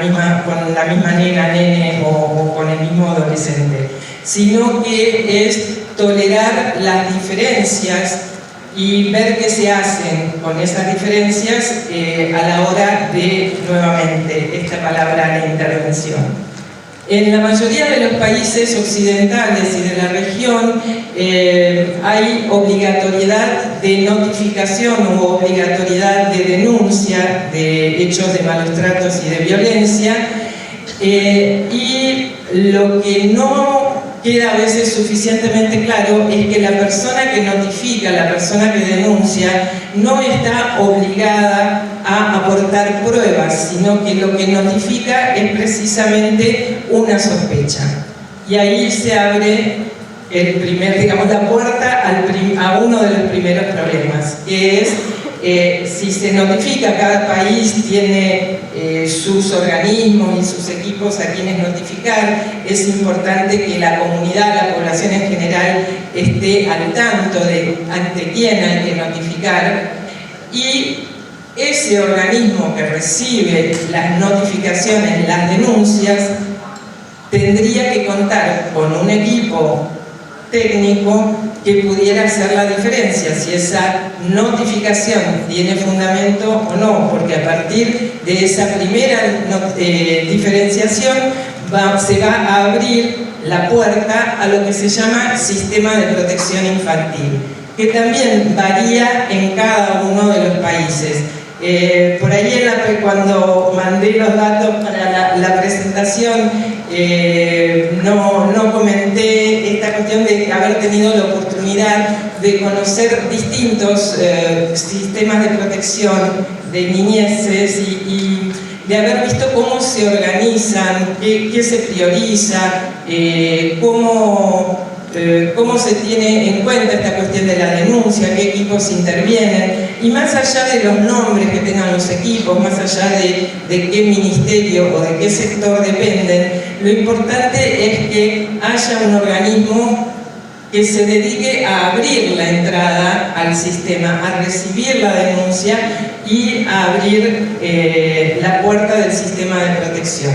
S5: misma nena, nene o con el mismo adolescente, sino que es tolerar las diferencias y ver qué se hacen con esas diferencias a la hora de, nuevamente, esta palabra, la intervención. En la mayoría de los países occidentales y de la región hay obligatoriedad de notificación u obligatoriedad de denuncia de hechos de malos tratos y de violencia, y lo que no queda a veces suficientemente claro es que la persona que notifica, la persona que denuncia, no está obligada a aportar pruebas, sino que lo que notifica es precisamente una sospecha. Y ahí se abre la puerta a uno de los primeros problemas, que es si se notifica, cada país tiene sus organismos y sus equipos a quienes notificar. Es importante que la comunidad, la población en general, esté al tanto de ante quién hay que notificar, y ese organismo que recibe las notificaciones, las denuncias, tendría que contar con un equipo técnico que pudiera hacer la diferencia, si esa notificación tiene fundamento o no, porque a partir de esa primera diferenciación se va a abrir la puerta a lo que se llama sistema de protección infantil, que también varía en cada uno de los países. Por ahí cuando mandé los datos para la presentación, no comenté esta cuestión de haber tenido la oportunidad de conocer distintos sistemas de protección de niñeces y de haber visto cómo se organizan, qué se prioriza, cómo se tiene en cuenta esta cuestión de la denuncia, qué equipos intervienen, y más allá de los nombres que tengan los equipos, más allá de qué ministerio o de qué sector dependen, lo importante es que haya un organismo que se dedique a abrir la entrada al sistema, a recibir la denuncia y a abrir la puerta del sistema de protección.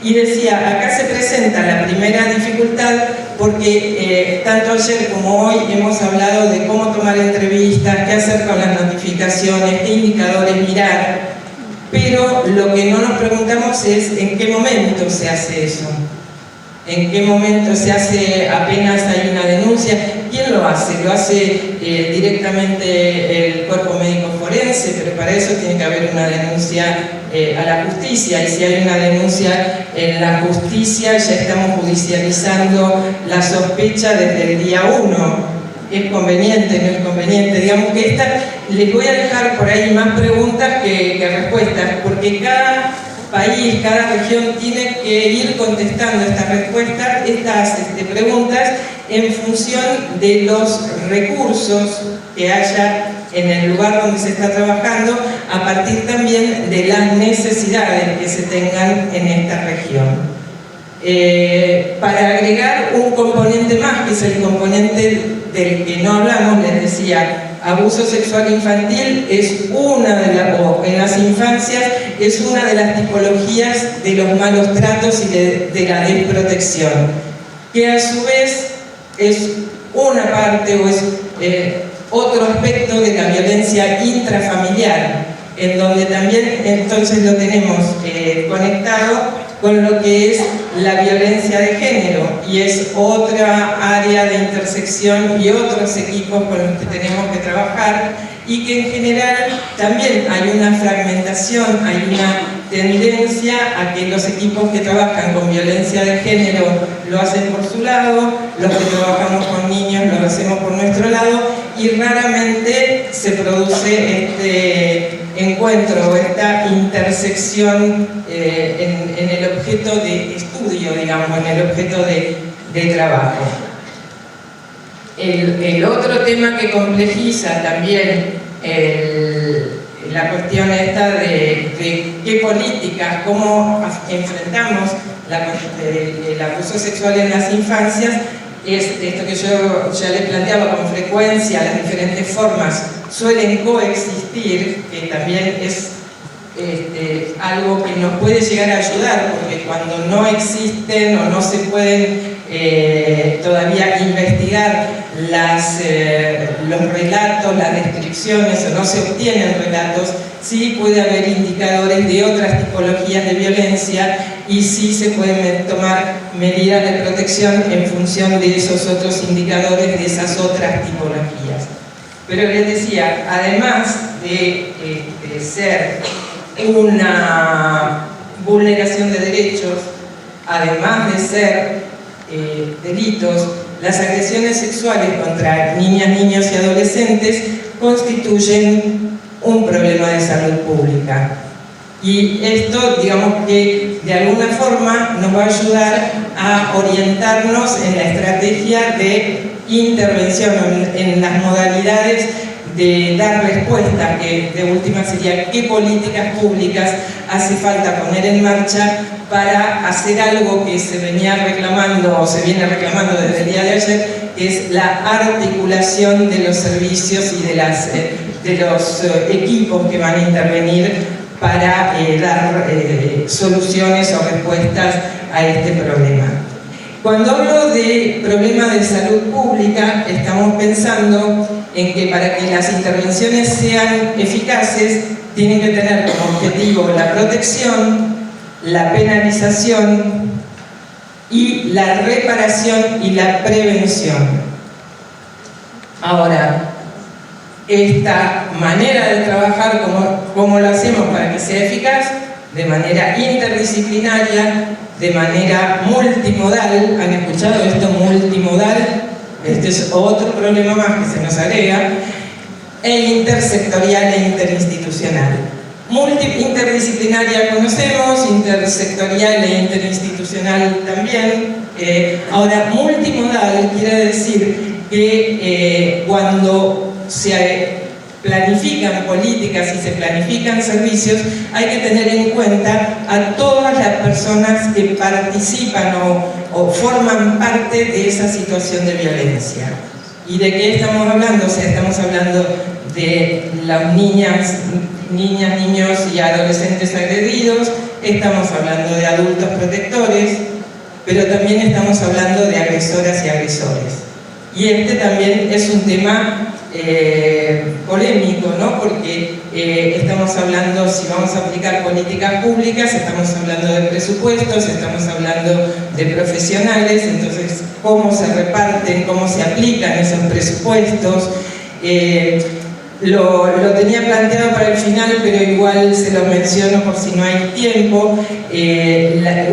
S5: Y decía, acá se presenta la primera dificultad porque tanto ayer como hoy hemos hablado de cómo tomar entrevistas, qué hacer con las notificaciones, qué indicadores mirar, pero lo que no nos preguntamos es en qué momento se hace eso. ¿En qué momento se hace apenas hay una denuncia? ¿Quién lo hace? Lo hace directamente el cuerpo médico forense, pero para eso tiene que haber una denuncia a la justicia, y si hay una denuncia en la justicia ya estamos judicializando la sospecha desde el día 1. ¿Es conveniente? ¿No es conveniente? Digamos que les voy a dejar por ahí más preguntas que respuestas, porque cada país, cada región tiene que ir contestando estas respuestas, estas preguntas en función de los recursos que haya en el lugar donde se está trabajando, a partir también de las necesidades que se tengan en esta región. Para agregar un componente más, que es el componente del que no hablamos, les decía, abuso sexual infantil es o en las infancias es una de las tipologías de los malos tratos y de la desprotección, que a su vez es una parte o es otro aspecto de la violencia intrafamiliar, en donde también entonces lo tenemos conectado con lo que es la violencia de género, y es otra área de intersección y otros equipos con los que tenemos que trabajar, y que en general también hay una fragmentación, hay una tendencia a que los equipos que trabajan con violencia de género lo hacen por su lado, los que trabajamos con niños lo hacemos por nuestro lado, y raramente se produce este encuentro o esta intersección en el objeto de estudio, digamos, en el objeto de trabajo. El otro tema que complejiza también la cuestión esta de qué políticas, cómo enfrentamos el abuso sexual en las infancias, es esto que yo ya les planteaba con frecuencia, las diferentes formas suelen coexistir, que también es algo que nos puede llegar a ayudar, porque cuando no existen o no se pueden todavía investigar los relatos, las descripciones, o no se obtienen relatos, sí puede haber indicadores de otras tipologías de violencia, y sí se pueden tomar medidas de protección en función de esos otros indicadores, de esas otras tipologías. Pero les decía, además de ser una vulneración de derechos, además de ser delitos, las agresiones sexuales contra niñas, niños y adolescentes constituyen un problema de salud pública. Y esto, digamos que de alguna forma nos va a ayudar a orientarnos en la estrategia de intervención, en las modalidades de dar respuesta, que de última sería qué políticas públicas hace falta poner en marcha para hacer algo que se venía reclamando o se viene reclamando desde el día de ayer, que es la articulación de los servicios y de los equipos que van a intervenir para dar soluciones o respuestas a este problema. Cuando hablo de problemas de salud pública, estamos pensando en que para que las intervenciones sean eficaces, tienen que tener como objetivo la protección, la penalización y la reparación y la prevención. Ahora, esta manera de trabajar, cómo lo hacemos para que sea eficaz, de manera interdisciplinaria, de manera multimodal. ¿Han escuchado esto, multimodal? Este es otro problema más que se nos agrega. E intersectorial e interinstitucional. Interdisciplinaria conocemos, intersectorial e interinstitucional también. Ahora, multimodal quiere decir que cuando se planifican políticas y se planifican servicios, hay que tener en cuenta a todas las personas que participan o forman parte de esa situación de violencia. ¿Y de qué estamos hablando? O sea, estamos hablando de las niñas, niños y adolescentes agredidos, estamos hablando de adultos protectores, pero también estamos hablando de agresoras y agresores. Y este también es un tema polémico, ¿no? Porque estamos hablando, si vamos a aplicar políticas públicas, estamos hablando de presupuestos, estamos hablando de profesionales, entonces cómo se reparten, cómo se aplican esos presupuestos. Lo tenía planteado para el final, pero igual se lo menciono por si no hay tiempo.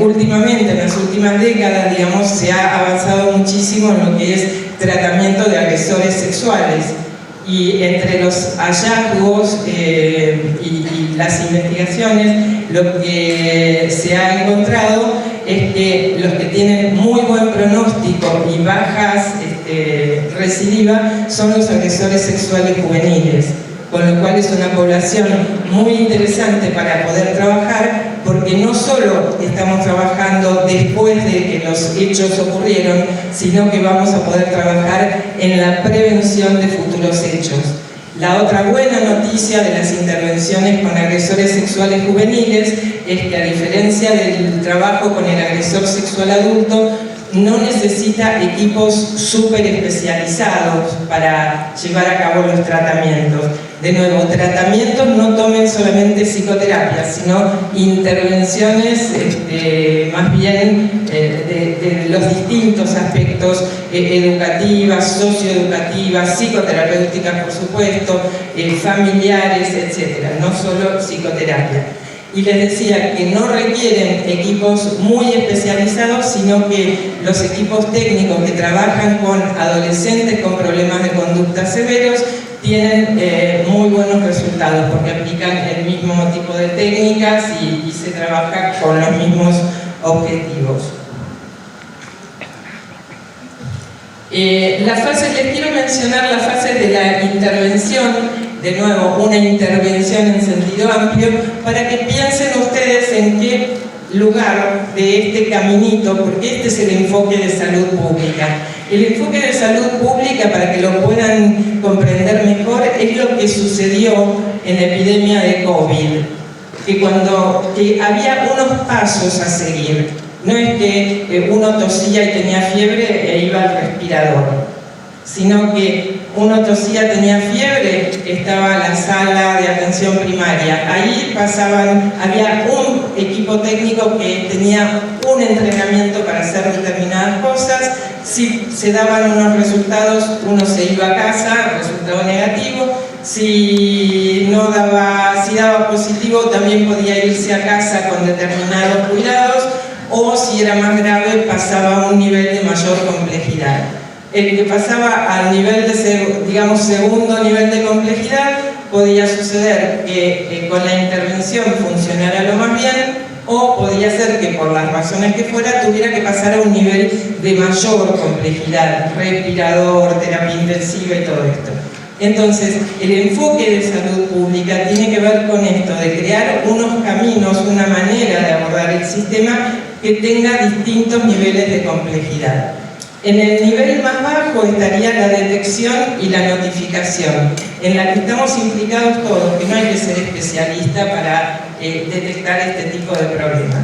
S5: Últimamente, en las últimas décadas, digamos, se ha avanzado muchísimo en lo que es tratamiento de agresores sexuales. Y entre los hallazgos y las investigaciones, lo que se ha encontrado es que los que tienen muy buen pronóstico y bajas recidiva son los agresores sexuales juveniles, con lo cual es una población muy interesante para poder trabajar, porque no solo estamos trabajando después de que los hechos ocurrieron, sino que vamos a poder trabajar en la prevención de futuros hechos. La otra buena noticia de las intervenciones con agresores sexuales juveniles es que, a diferencia del trabajo con el agresor sexual adulto, no necesita equipos súper especializados para llevar a cabo los tratamientos. De nuevo, tratamientos no tomen solamente psicoterapia, sino intervenciones más bien de los distintos aspectos educativas, socioeducativas, psicoterapéuticas, por supuesto, familiares, etc. No solo psicoterapia. Y les decía que no requieren equipos muy especializados, sino que los equipos técnicos que trabajan con adolescentes con problemas de conducta severos tienen muy buenos resultados, porque aplican el mismo tipo de técnicas y se trabaja con los mismos objetivos. Les quiero mencionar las fases de la intervención. De nuevo, una intervención en sentido amplio, para que piensen ustedes en qué lugar de este caminito, porque este es el enfoque de salud pública. El enfoque de salud pública, para que lo puedan comprender mejor, es lo que sucedió en la epidemia de COVID, que había unos pasos a seguir. No es que uno tosía y tenía fiebre e iba al respirador, sino que uno tosía, tenía fiebre, estaba la sala de atención primaria. Ahí había un equipo técnico que tenía un entrenamiento para hacer determinadas cosas. Si se daban unos resultados, uno se iba a casa, resultado negativo. Si daba positivo, también podía irse a casa con determinados cuidados, o si era más grave, pasaba a un nivel de mayor complejidad. El que pasaba al nivel de, digamos, segundo nivel de complejidad, podía suceder que con la intervención funcionara lo más bien, o podía ser que por las razones que fuera tuviera que pasar a un nivel de mayor complejidad, respirador, terapia intensiva y todo esto. Entonces, el enfoque de salud pública tiene que ver con esto, de crear unos caminos, una manera de abordar el sistema que tenga distintos niveles de complejidad. En el nivel más bajo estaría la detección y la notificación, en la que estamos implicados todos, que no hay que ser especialista para detectar este tipo de problemas.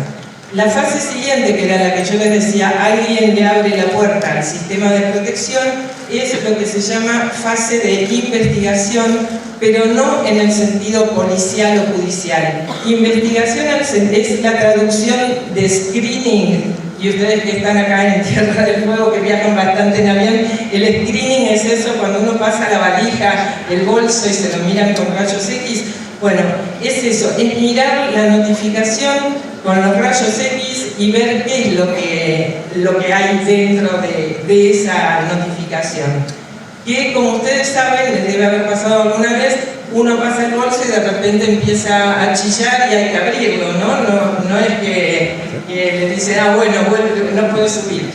S5: La fase siguiente, que era la que yo les decía, alguien le abre la puerta al sistema de protección, es lo que se llama fase de investigación, pero no en el sentido policial o judicial. Investigación es la traducción de screening, y ustedes que están acá en Tierra del Fuego, que viajan bastante en avión, el screening es eso, cuando uno pasa la valija, el bolso y se lo miran con rayos X. Bueno, es eso, es mirar la notificación con los rayos X y ver qué es lo que hay dentro de esa notificación. Que, como ustedes saben, les debe haber pasado alguna vez, uno pasa el bolso y de repente empieza a chillar y hay que abrirlo, ¿no? No es que le dicen, bueno, no puedo subir.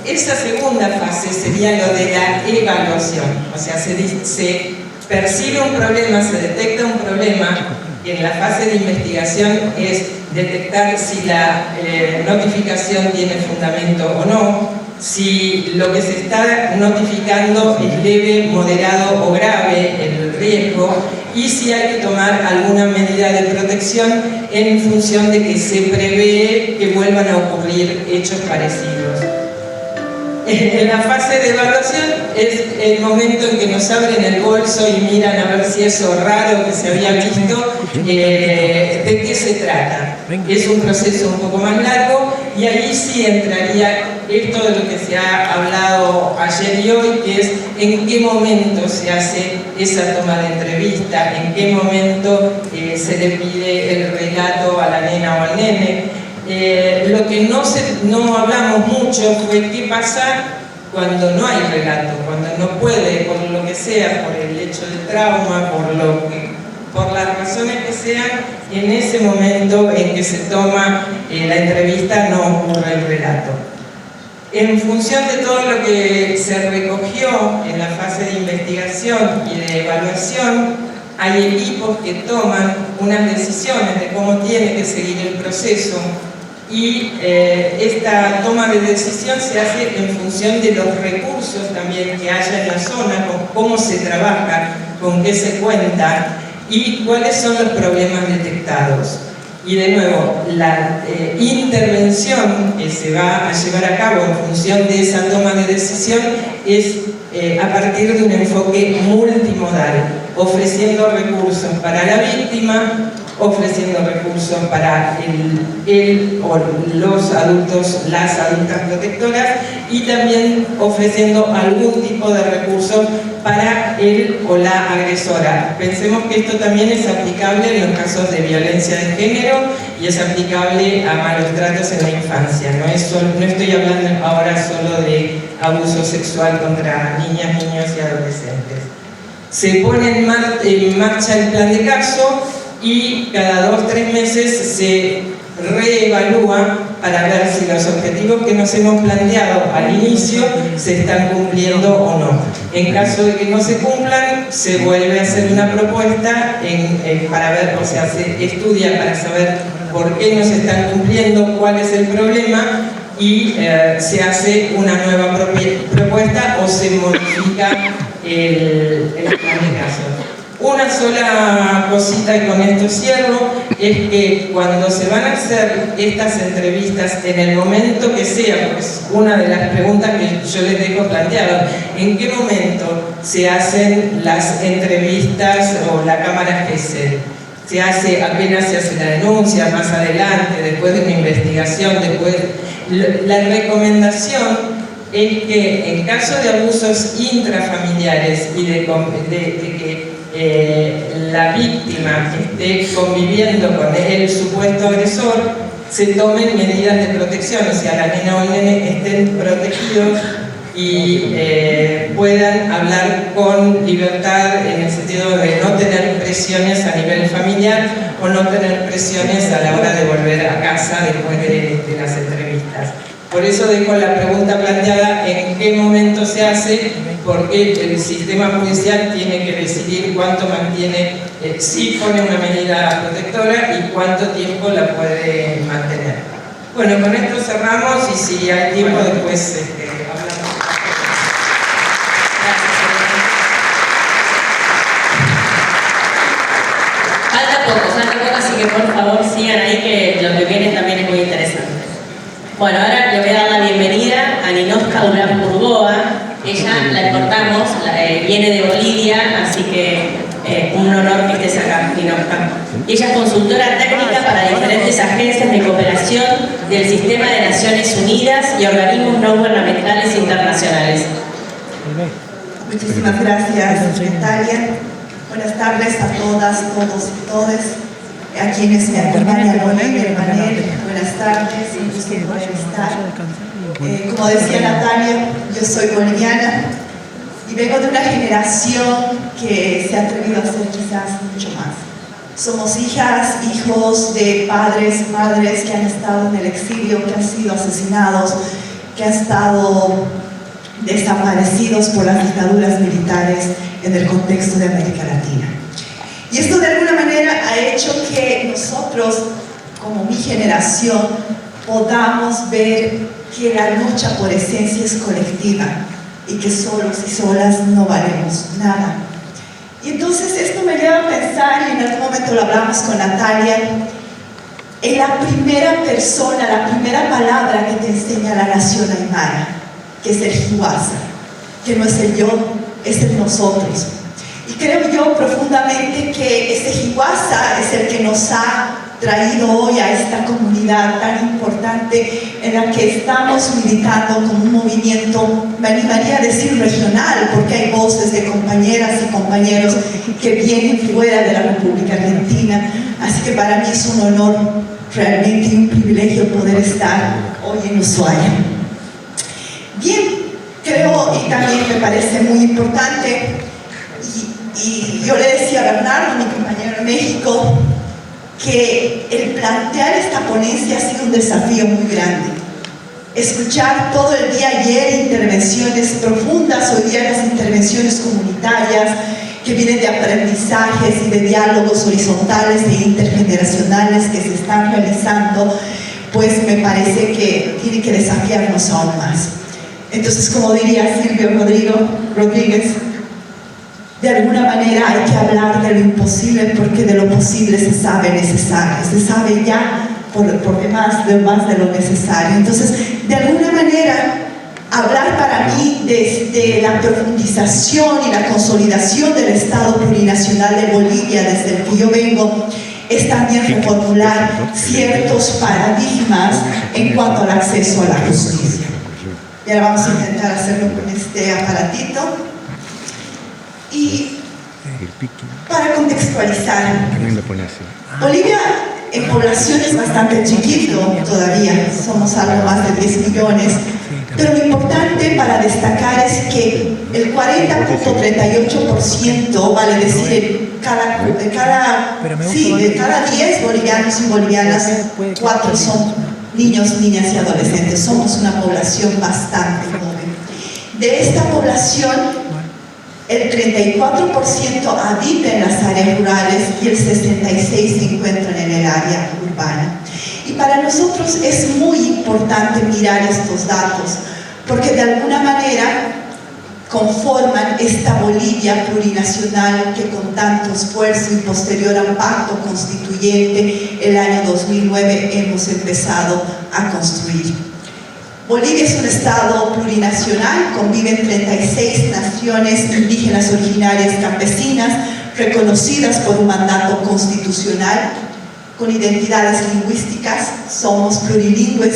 S5: Esa segunda fase sería lo de la evaluación, o sea, se percibe un problema, se detecta un problema, y en la fase de investigación es detectar si la notificación tiene fundamento o no, si lo que se está notificando es leve, moderado o grave el riesgo, y si hay que tomar alguna medida de protección en función de que se prevé que vuelvan a ocurrir hechos parecidos. En la fase de evaluación es el momento en que nos abren el bolso y miran a ver si eso raro que se había visto, de qué se trata. Es un proceso un poco más largo y ahí sí entraría esto de lo que se ha hablado ayer y hoy, que es en qué momento se hace esa toma de entrevista, en qué momento se le pide el relato a la nena o al nene. Lo que no hablamos mucho fue qué pasa cuando no hay relato, cuando no puede, por lo que sea, por el hecho de trauma, por las razones que sean, en ese momento en que se toma la entrevista no ocurre el relato. En función de todo lo que se recogió en la fase de investigación y de evaluación, hay equipos que toman unas decisiones de cómo tiene que seguir el proceso, y esta toma de decisión se hace en función de los recursos también que haya en la zona, con cómo se trabaja, con qué se cuenta y cuáles son los problemas detectados. Y de nuevo, la intervención que se va a llevar a cabo en función de esa toma de decisión es a partir de un enfoque multimodal, ofreciendo recursos para la víctima, ofreciendo recursos para él o los adultos, las adultas protectoras, y también ofreciendo algún tipo de recursos para él o la agresora. Pensemos que esto también es aplicable en los casos de violencia de género y es aplicable a malos tratos en la infancia. No estoy hablando ahora solo de abuso sexual contra niñas, niños y adolescentes. Se pone en marcha el plan de caso y cada 2 o 3 meses se reevalúa para ver si los objetivos que nos hemos planteado al inicio se están cumpliendo o no. En caso de que no se cumplan, se vuelve a hacer una propuesta para ver, o sea, se estudia para saber por qué no se están cumpliendo, cuál es el problema, y se hace una nueva propuesta o se modifica el plan de caso. Una sola cosita y con esto cierro, es que cuando se van a hacer estas entrevistas, en el momento que sea, porque es una de las preguntas que yo les dejo planteado, ¿en qué momento se hacen las entrevistas o la cámara GESEL? Se hace apenas se hace la denuncia, más adelante, después de una investigación, después. La recomendación es que en caso de abusos intrafamiliares y de que la víctima esté conviviendo con el supuesto agresor, se tomen medidas de protección, o sea, la nena o el nene estén protegidos y puedan hablar con libertad, en el sentido de no tener presiones a nivel familiar o no tener presiones a la hora de volver a casa después de las entrevistas. Por eso dejo la pregunta planteada: ¿en qué momento se hace? Porque el sistema judicial tiene que decidir cuánto mantiene, si pone una medida protectora y cuánto tiempo la puede mantener. Bueno, con esto cerramos y si hay tiempo después hablamos.
S1: Falta poco, así que por favor sigan ahí, que lo que viene también es muy interesante. Bueno, ahora le voy a dar la bienvenida a Ninoska Durán Burgoa. Ella la importamos, viene de Bolivia, así que un honor que estés acá, Ninoska. Ella es consultora técnica para diferentes agencias de cooperación del Sistema de Naciones Unidas y organismos no gubernamentales internacionales.
S6: Muchísimas gracias, Natalia. Buenas tardes a todas, todos y todes. A quienes me acompañan hoy en el panel, buenas tardes, un gusto poder estar. Como decía Natalia, yo soy boliviana y vengo de una generación que se ha atrevido a hacer quizás mucho más. Somos hijas, hijos de padres, madres que han estado en el exilio, que han sido asesinados, que han estado desaparecidos por las dictaduras militares en el contexto de América Latina. Y esto de alguna manera ha hecho que nosotros, como mi generación, podamos ver que la lucha por esencia es colectiva y que solos y solas no valemos nada. Y entonces esto me lleva a pensar, y en algún momento lo hablamos con Natalia, en la primera persona, la primera palabra que te enseña la nación aymara, que es el Hiwasa, que no es el yo, es el nosotros. Y creo yo profundamente que ese Hiwasa es el que nos ha traído hoy a esta comunidad tan importante en la que estamos militando como un movimiento, me animaría a decir regional, porque hay voces de compañeras y compañeros que vienen fuera de la República Argentina. Así que para mí es un honor realmente y un privilegio poder estar hoy en Ushuaia. Bien, creo y también me parece muy importante, y yo le decía a Bernardo, mi compañero en México, que el plantear esta ponencia ha sido un desafío muy grande. Escuchar todo el día ayer intervenciones profundas, hoy día las intervenciones comunitarias que vienen de aprendizajes y de diálogos horizontales e intergeneracionales que se están realizando, pues me parece que tiene que desafiarnos aún más. Entonces, como diría Silvio Rodríguez, de alguna manera hay que hablar de lo imposible, porque de lo posible se sabe necesario, se sabe ya por demás de lo necesario. Entonces, de alguna manera, hablar para mí desde la profundización y la consolidación del Estado plurinacional de Bolivia, desde el que yo vengo, es también reformular ciertos paradigmas en cuanto al acceso a la justicia. Y ahora vamos a intentar hacerlo con este aparatito. Y para contextualizar, Bolivia en población es bastante chiquito todavía, somos algo más de 10 millones, pero lo importante para destacar es que el 40.38%, vale decir, de cada 10 bolivianos y bolivianas, 4 son niños, niñas y adolescentes. Somos una población bastante joven. De esta población, el 34% habita en las áreas rurales y el 66% se encuentran en el área urbana. Y para nosotros es muy importante mirar estos datos, porque de alguna manera conforman esta Bolivia plurinacional que con tanto esfuerzo y posterior a un pacto constituyente el año 2009 hemos empezado a construir. Bolivia es un estado plurinacional, conviven 36 naciones indígenas originarias campesinas reconocidas por un mandato constitucional, con identidades lingüísticas, somos plurilingües,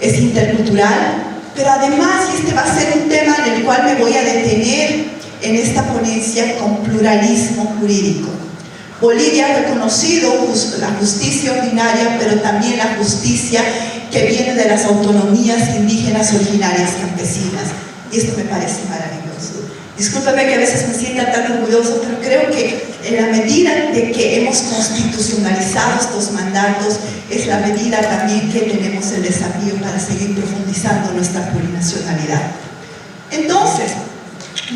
S6: es intercultural, pero además, y este va a ser un tema en el cual me voy a detener en esta ponencia, con pluralismo jurídico. Bolivia ha reconocido la justicia ordinaria, pero también la justicia que viene de las autonomías indígenas originarias campesinas. Y esto me parece maravilloso. Discúlpame que a veces me sienta tan orgulloso, pero creo que en la medida de que hemos constitucionalizado estos mandatos, es la medida también que tenemos el desafío para seguir profundizando nuestra plurinacionalidad. Entonces,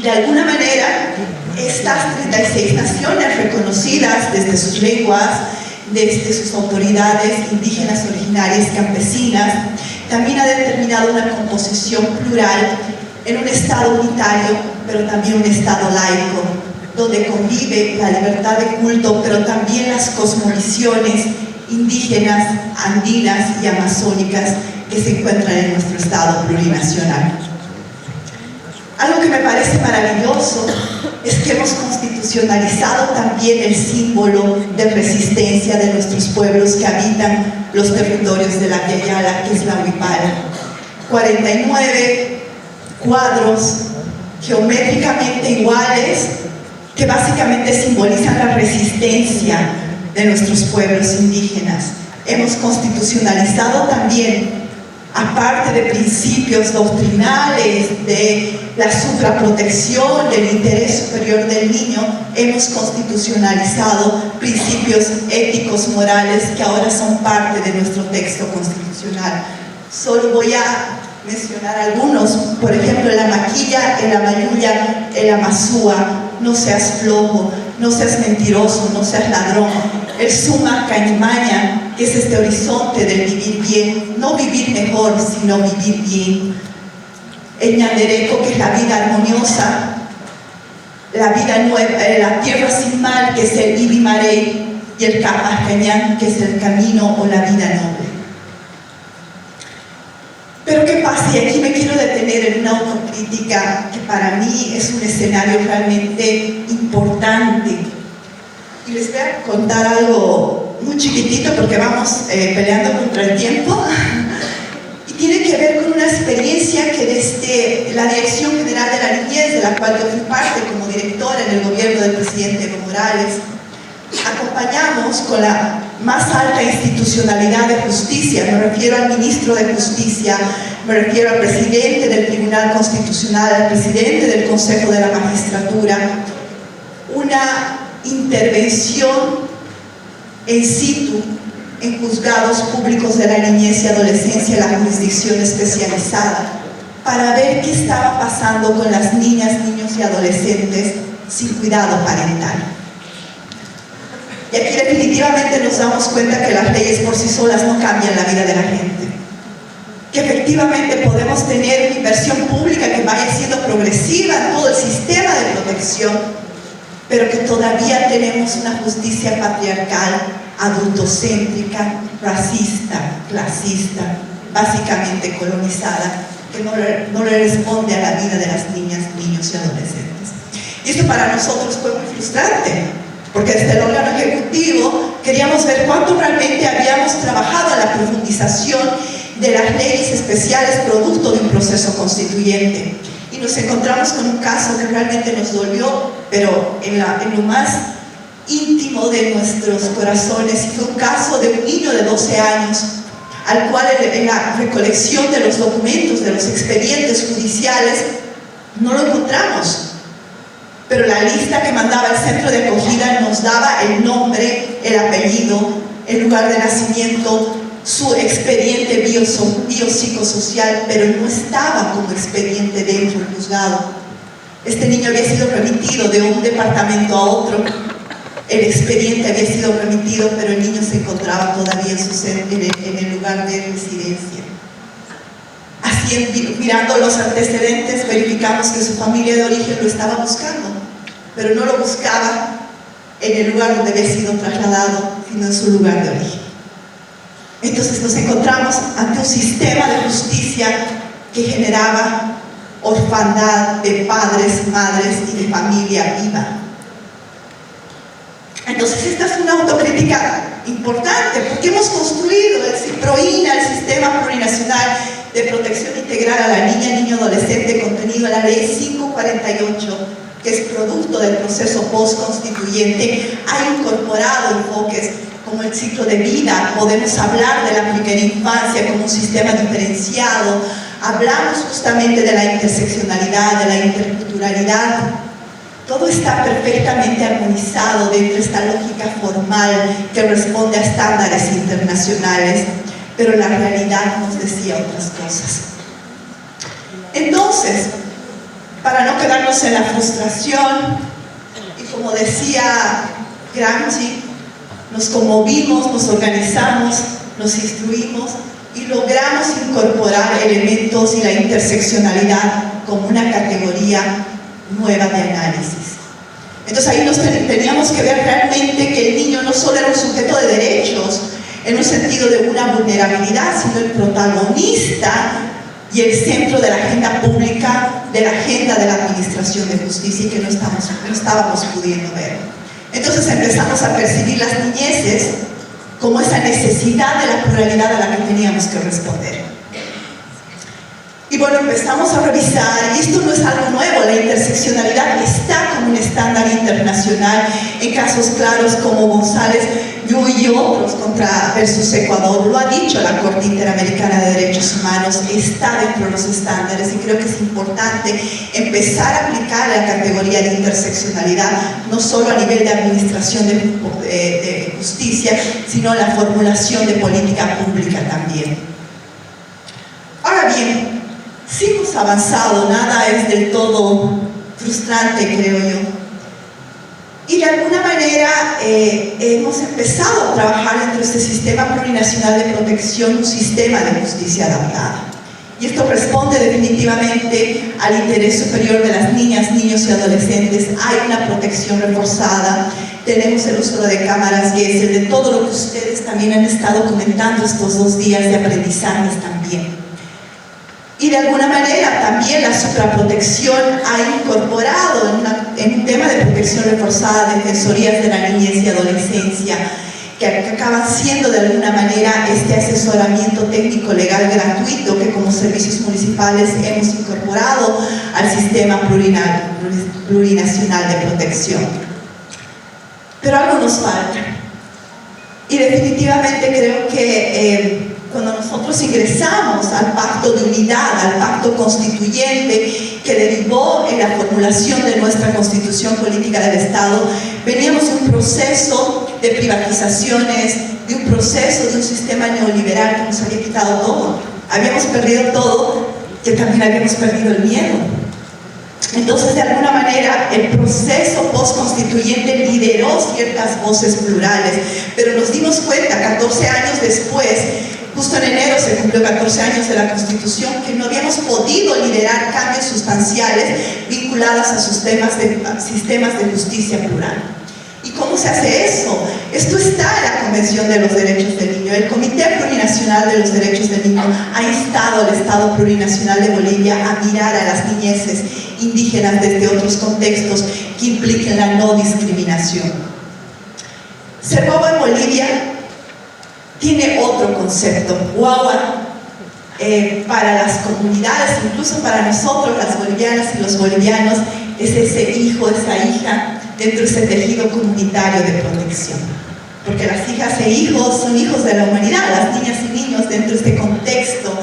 S6: de alguna manera, estas 36 naciones reconocidas desde sus lenguas, desde sus autoridades indígenas originarias campesinas, también ha determinado una composición plural en un Estado unitario, pero también un Estado laico, donde convive la libertad de culto, pero también las cosmovisiones indígenas, andinas y amazónicas que se encuentran en nuestro Estado plurinacional. Algo que me parece maravilloso es que hemos constitucionalizado también el símbolo de resistencia de nuestros pueblos que habitan los territorios de la Yayala, que es la Huipala. 49 cuadros geométricamente iguales que básicamente simbolizan la resistencia de nuestros pueblos indígenas. Hemos constitucionalizado también, aparte de principios doctrinales, de la supraprotección, del interés superior del niño, hemos constitucionalizado principios éticos, morales, que ahora son parte de nuestro texto constitucional. Solo voy a mencionar algunos, por ejemplo, el amaquilla, el amayuya, el amazúa, no seas flojo, no seas mentiroso, no seas ladrón. El suma cañmaña, que es este horizonte del vivir bien, no vivir mejor, sino vivir bien. El ñandereco, que es la vida armoniosa, la vida nueva, la tierra sin mal, que es el ibimarey, y el capascañán, que es el camino o la vida noble. Pero ¿qué pasa? Y aquí me quiero detener en una autocrítica que para mí es un escenario realmente importante. Y les voy a contar algo muy chiquitito porque vamos peleando contra el tiempo. Y tiene que ver con una experiencia que desde la Dirección General de la Niñez, de la cual yo fui parte como directora en el gobierno del presidente Evo Morales, acompañamos con la más alta institucionalidad de justicia. Me refiero al ministro de Justicia, me refiero al presidente del Tribunal Constitucional, al presidente del Consejo de la Magistratura, una intervención in situ en juzgados públicos de la niñez y adolescencia, la jurisdicción especializada, para ver qué estaba pasando con las niñas, niños y adolescentes sin cuidado parental. Y aquí definitivamente nos damos cuenta que las leyes por sí solas no cambian la vida de la gente. Que efectivamente podemos tener una inversión pública que vaya siendo progresiva en todo el sistema de protección, pero que todavía tenemos una justicia patriarcal, adultocéntrica, racista, clasista, básicamente colonizada, que no le responde a la vida de las niñas, niños y adolescentes. Y esto para nosotros fue muy frustrante, porque desde el órgano ejecutivo queríamos ver cuánto realmente habíamos trabajado en la profundización de las leyes especiales producto de un proceso constituyente. Y nos encontramos con un caso que realmente nos dolió, pero en lo más íntimo de nuestros corazones. Y fue un caso de un niño de 12 años, al cual en la recolección de los documentos, de los expedientes judiciales, no lo encontramos. Pero la lista que mandaba el centro de acogida nos daba el nombre, el apellido, el lugar de nacimiento, su expediente biopsicosocial, pero no estaba como expediente dentro del juzgado. Este niño había sido remitido de un departamento a otro, el expediente había sido remitido, pero el niño se encontraba todavía en el lugar de residencia. Así, mirando los antecedentes, verificamos que su familia de origen lo estaba buscando, pero no lo buscaba en el lugar donde había sido trasladado, sino en su lugar de origen. Entonces nos encontramos ante un sistema de justicia que generaba orfandad de padres, madres y de familia viva. Entonces esta es una autocrítica importante, porque hemos construido el CIPROINA, el Sistema Plurinacional de Protección Integral a la Niña, Niño, Adolescente, contenido en la Ley 548, que es producto del proceso post-constituyente. Ha incorporado enfoques como el ciclo de vida, podemos hablar de la primera infancia como un sistema diferenciado, hablamos justamente de la interseccionalidad, de la interculturalidad. Todo está perfectamente armonizado dentro de esta lógica formal que responde a estándares internacionales, pero la realidad nos decía otras cosas. Entonces, para no quedarnos en la frustración, y como decía Gramsci, nos conmovimos, nos organizamos, nos instruimos y logramos incorporar elementos y la interseccionalidad como una categoría nueva de análisis. Entonces ahí teníamos que ver realmente que el niño no solo era un sujeto de derechos en un sentido de una vulnerabilidad, sino el protagonista y el centro de la agenda pública, de la agenda de la administración de justicia, y que no estábamos pudiendo ver. Entonces empezamos a percibir las niñeces como esa necesidad de la pluralidad a la que teníamos que responder. Y bueno, empezamos a revisar, y esto no es algo nuevo, la interseccionalidad está como un estándar internacional en casos claros como González, Yu y otros contra versus Ecuador. Lo ha dicho la Corte Interamericana de Derechos Humanos, está dentro de los estándares, y creo que es importante empezar a aplicar la categoría de interseccionalidad, no solo a nivel de administración de justicia, sino la formulación de política pública también. Ahora bien, sí hemos avanzado, nada es del todo frustrante, creo yo. Y de alguna manera hemos empezado a trabajar dentro de este sistema plurinacional de protección, un sistema de justicia adaptada. Y esto responde definitivamente al interés superior de las niñas, niños y adolescentes. Hay una protección reforzada, tenemos el uso de cámaras, que es el de todo lo que ustedes también han estado comentando estos 2 días de aprendizajes también. Y de alguna manera también la supraprotección ha incorporado en un tema de protección reforzada defensorías de la niñez y adolescencia, que acaban siendo de alguna manera este asesoramiento técnico legal gratuito que como servicios municipales hemos incorporado al sistema plurinacional de protección. Pero algo nos falta. Y definitivamente creo que cuando nosotros ingresamos al pacto de unidad, al pacto constituyente que derivó en la formulación de nuestra constitución política del Estado, veníamos de un proceso de privatizaciones, de un proceso de un sistema neoliberal que nos había quitado todo. Habíamos perdido todo, que también habíamos perdido el miedo. Entonces, de alguna manera, el proceso postconstituyente lideró ciertas voces plurales, pero nos dimos cuenta, 14 años después, justo en enero se cumplió 14 años de la Constitución, que no habíamos podido liderar cambios sustanciales vinculados a sistemas de justicia plural. ¿Y cómo se hace eso? Esto está en la Convención de los Derechos del Niño. El Comité Plurinacional de los Derechos del Niño ha instado al Estado Plurinacional de Bolivia a mirar a las niñeces indígenas desde otros contextos que impliquen la no discriminación. Ser guagua en Bolivia tiene otro concepto. Guagua para las comunidades, incluso para nosotros, las bolivianas y los bolivianos, es ese hijo, esa hija dentro de ese tejido comunitario de protección. Porque las hijas e hijos son hijos de la humanidad, las niñas y niños dentro de este contexto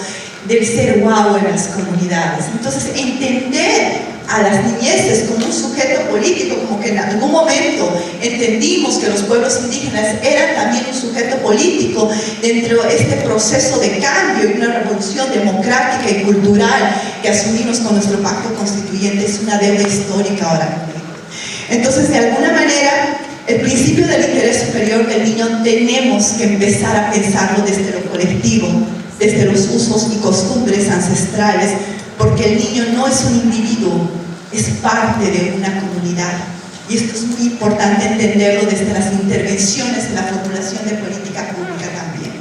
S6: del ser guagua en las comunidades. Entonces, entender a las niñeces como un sujeto político, como que en algún momento entendimos que los pueblos indígenas eran también un sujeto político dentro de este proceso de cambio y una revolución democrática y cultural que asumimos con nuestro pacto constituyente, es una deuda histórica ahora mismo. Entonces, de alguna manera, el principio del interés superior del niño tenemos que empezar a pensarlo desde lo colectivo, desde los usos y costumbres ancestrales, porque el niño no es un individuo, es parte de una comunidad. Y esto es muy importante entenderlo desde las intervenciones en la formulación de política pública también.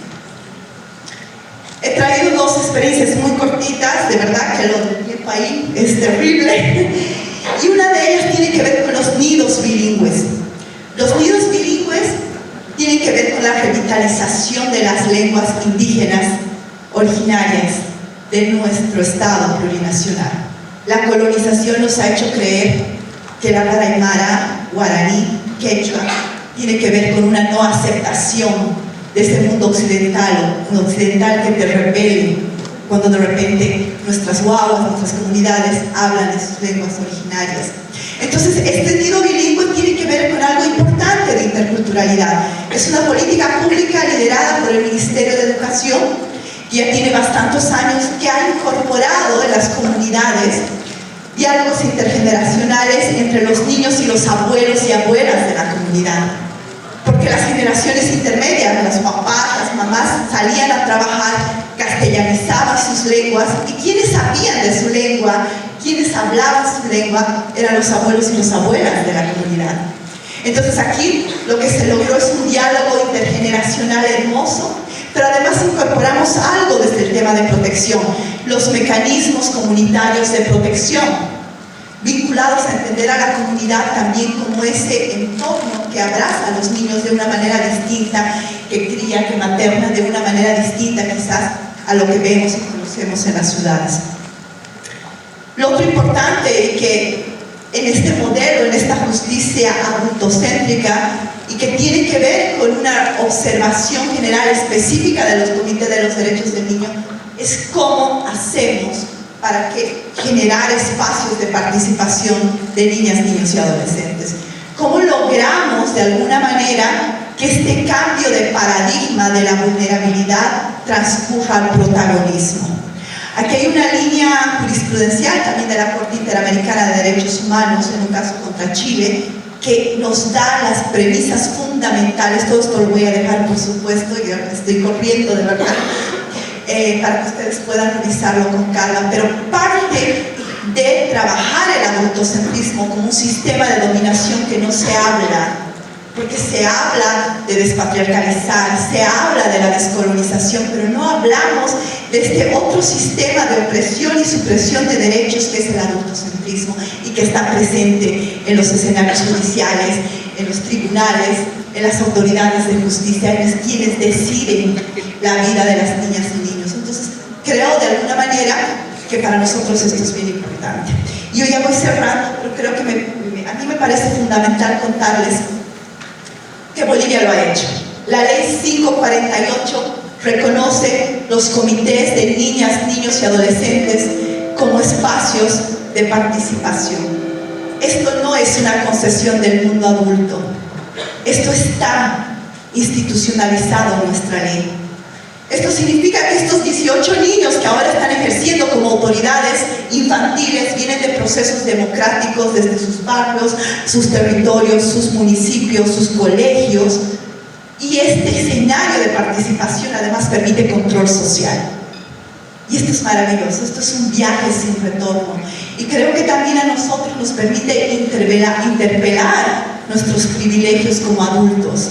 S6: He traído 2 experiencias muy cortitas, de verdad que lo del tiempo ahí es terrible. Y una de ellas tiene que ver con los nidos bilingües. Los nidos bilingües tienen que ver con la revitalización de las lenguas indígenas originarias de nuestro Estado plurinacional. La colonización nos ha hecho creer que la aymara, guaraní, quechua, tiene que ver con una no aceptación de ese mundo occidental, un occidental que te repele cuando de repente nuestras guaguas, nuestras comunidades hablan de sus lenguas originarias. Entonces, este nido bilingüe tiene que ver con algo importante de interculturalidad. Es una política pública liderada por el Ministerio de Educación, que ya tiene bastantes años, que ha incorporado en las comunidades diálogos intergeneracionales entre los niños y los abuelos y abuelas de la comunidad. Porque las generaciones intermedias, los papás, las mamás, salían a trabajar, castellanizaban sus lenguas, y quienes sabían de su lengua, quienes hablaban su lengua, eran los abuelos y las abuelas de la comunidad. Entonces aquí lo que se logró es un diálogo intergeneracional hermoso, pero además incorporamos algo desde el tema de protección, los mecanismos comunitarios de protección, vinculados a entender a la comunidad también como ese entorno que abraza a los niños de una manera distinta, que cría, que materna de una manera distinta quizás a lo que vemos y conocemos en las ciudades. Lo otro importante es que en este modelo, en esta justicia adultocéntrica, y que tiene que ver con una observación general específica de los comités de los derechos del niño, es cómo hacemos para generar espacios de participación de niñas, niños y adolescentes. ¿Cómo logramos de alguna manera que este cambio de paradigma de la vulnerabilidad transcurra al protagonismo? Aquí hay una línea jurisprudencial también de la Corte Interamericana de Derechos Humanos, en un caso contra Chile, que nos da las premisas fundamentales. Todo esto lo voy a dejar, por supuesto, y estoy corriendo de verdad, para que ustedes puedan revisarlo con calma, pero parte de trabajar el adultocentrismo como un sistema de dominación que no se habla, porque se habla de despatriarcalizar, se habla de la descolonización, pero no hablamos de este otro sistema de opresión y supresión de derechos que es el adultocentrismo y que está presente en los escenarios judiciales, en los tribunales, en las autoridades de justicia, en quienes deciden la vida de las niñas y niños. Entonces, creo de alguna manera que para nosotros esto es bien importante. Y yo ya voy cerrando, pero creo que a mí me parece fundamental contarles que Bolivia lo ha hecho. La ley 548 reconoce los comités de niñas, niños y adolescentes como espacios de participación. Esto no es una concesión del mundo adulto. Esto está institucionalizado en nuestra ley. Esto significa que estos 18 niños que ahora están ejerciendo como autoridades infantiles vienen de procesos democráticos desde sus barrios, sus territorios, sus municipios, sus colegios. Y este escenario de participación además permite control social. Y esto es maravilloso, esto es un viaje sin retorno. Y creo que también a nosotros nos permite interpelar nuestros privilegios como adultos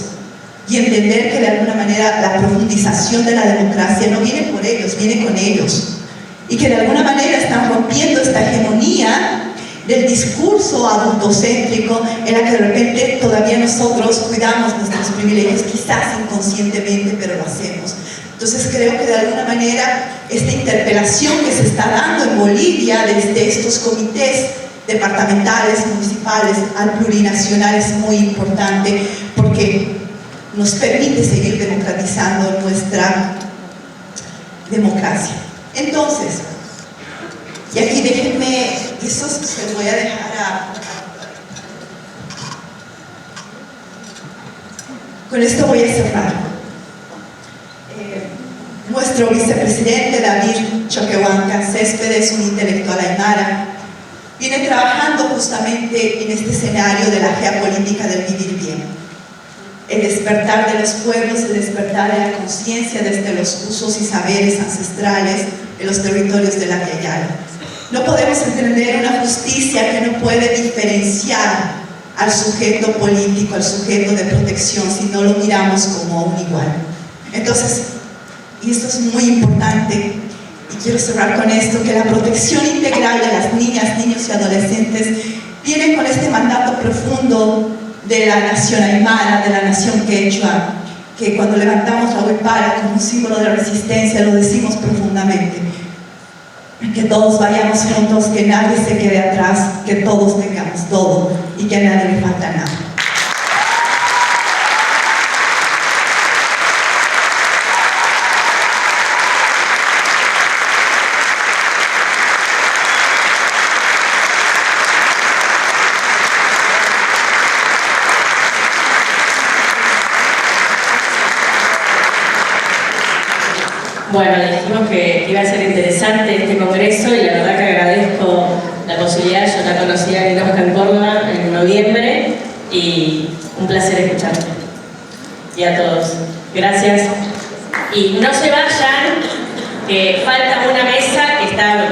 S6: y entender que de alguna manera la profundización de la democracia no viene por ellos, viene con ellos. Y que de alguna manera están rompiendo esta hegemonía del discurso adultocéntrico en la que de repente todavía nosotros cuidamos nuestros privilegios, quizás inconscientemente, pero lo hacemos. Entonces creo que de alguna manera esta interpelación que se está dando en Bolivia desde estos comités departamentales, municipales, al plurinacional es muy importante porque nos permite seguir democratizando nuestra democracia. Entonces, y aquí déjenme, eso se lo voy a dejar con esto voy a cerrar. Nuestro vicepresidente David Choquehuanca Céspedes, un intelectual aymara, viene trabajando justamente en este escenario de la geopolítica del vivir bien. El despertar de los pueblos, el despertar de la conciencia desde los usos y saberes ancestrales de los territorios de la Via Yala. No podemos entender una justicia que no puede diferenciar al sujeto político, al sujeto de protección, si no lo miramos como un igual. Entonces, y esto es muy importante, y quiero cerrar con esto, que la protección integral de las niñas, niños y adolescentes viene con este mandato profundo de la nación aymara, de la nación quechua, que cuando levantamos la huipala como un símbolo de la resistencia lo decimos profundamente. Que todos vayamos juntos, que nadie se quede atrás, que todos tengamos todo y que a nadie le falta nada.
S1: Bueno, dijimos que iba a ser interesante este congreso y la verdad que agradezco la posibilidad. Yo la conocí a Oscar en Córdoba en noviembre y un placer escucharte. Y a todos. Gracias. Y no se vayan, que falta una mesa que está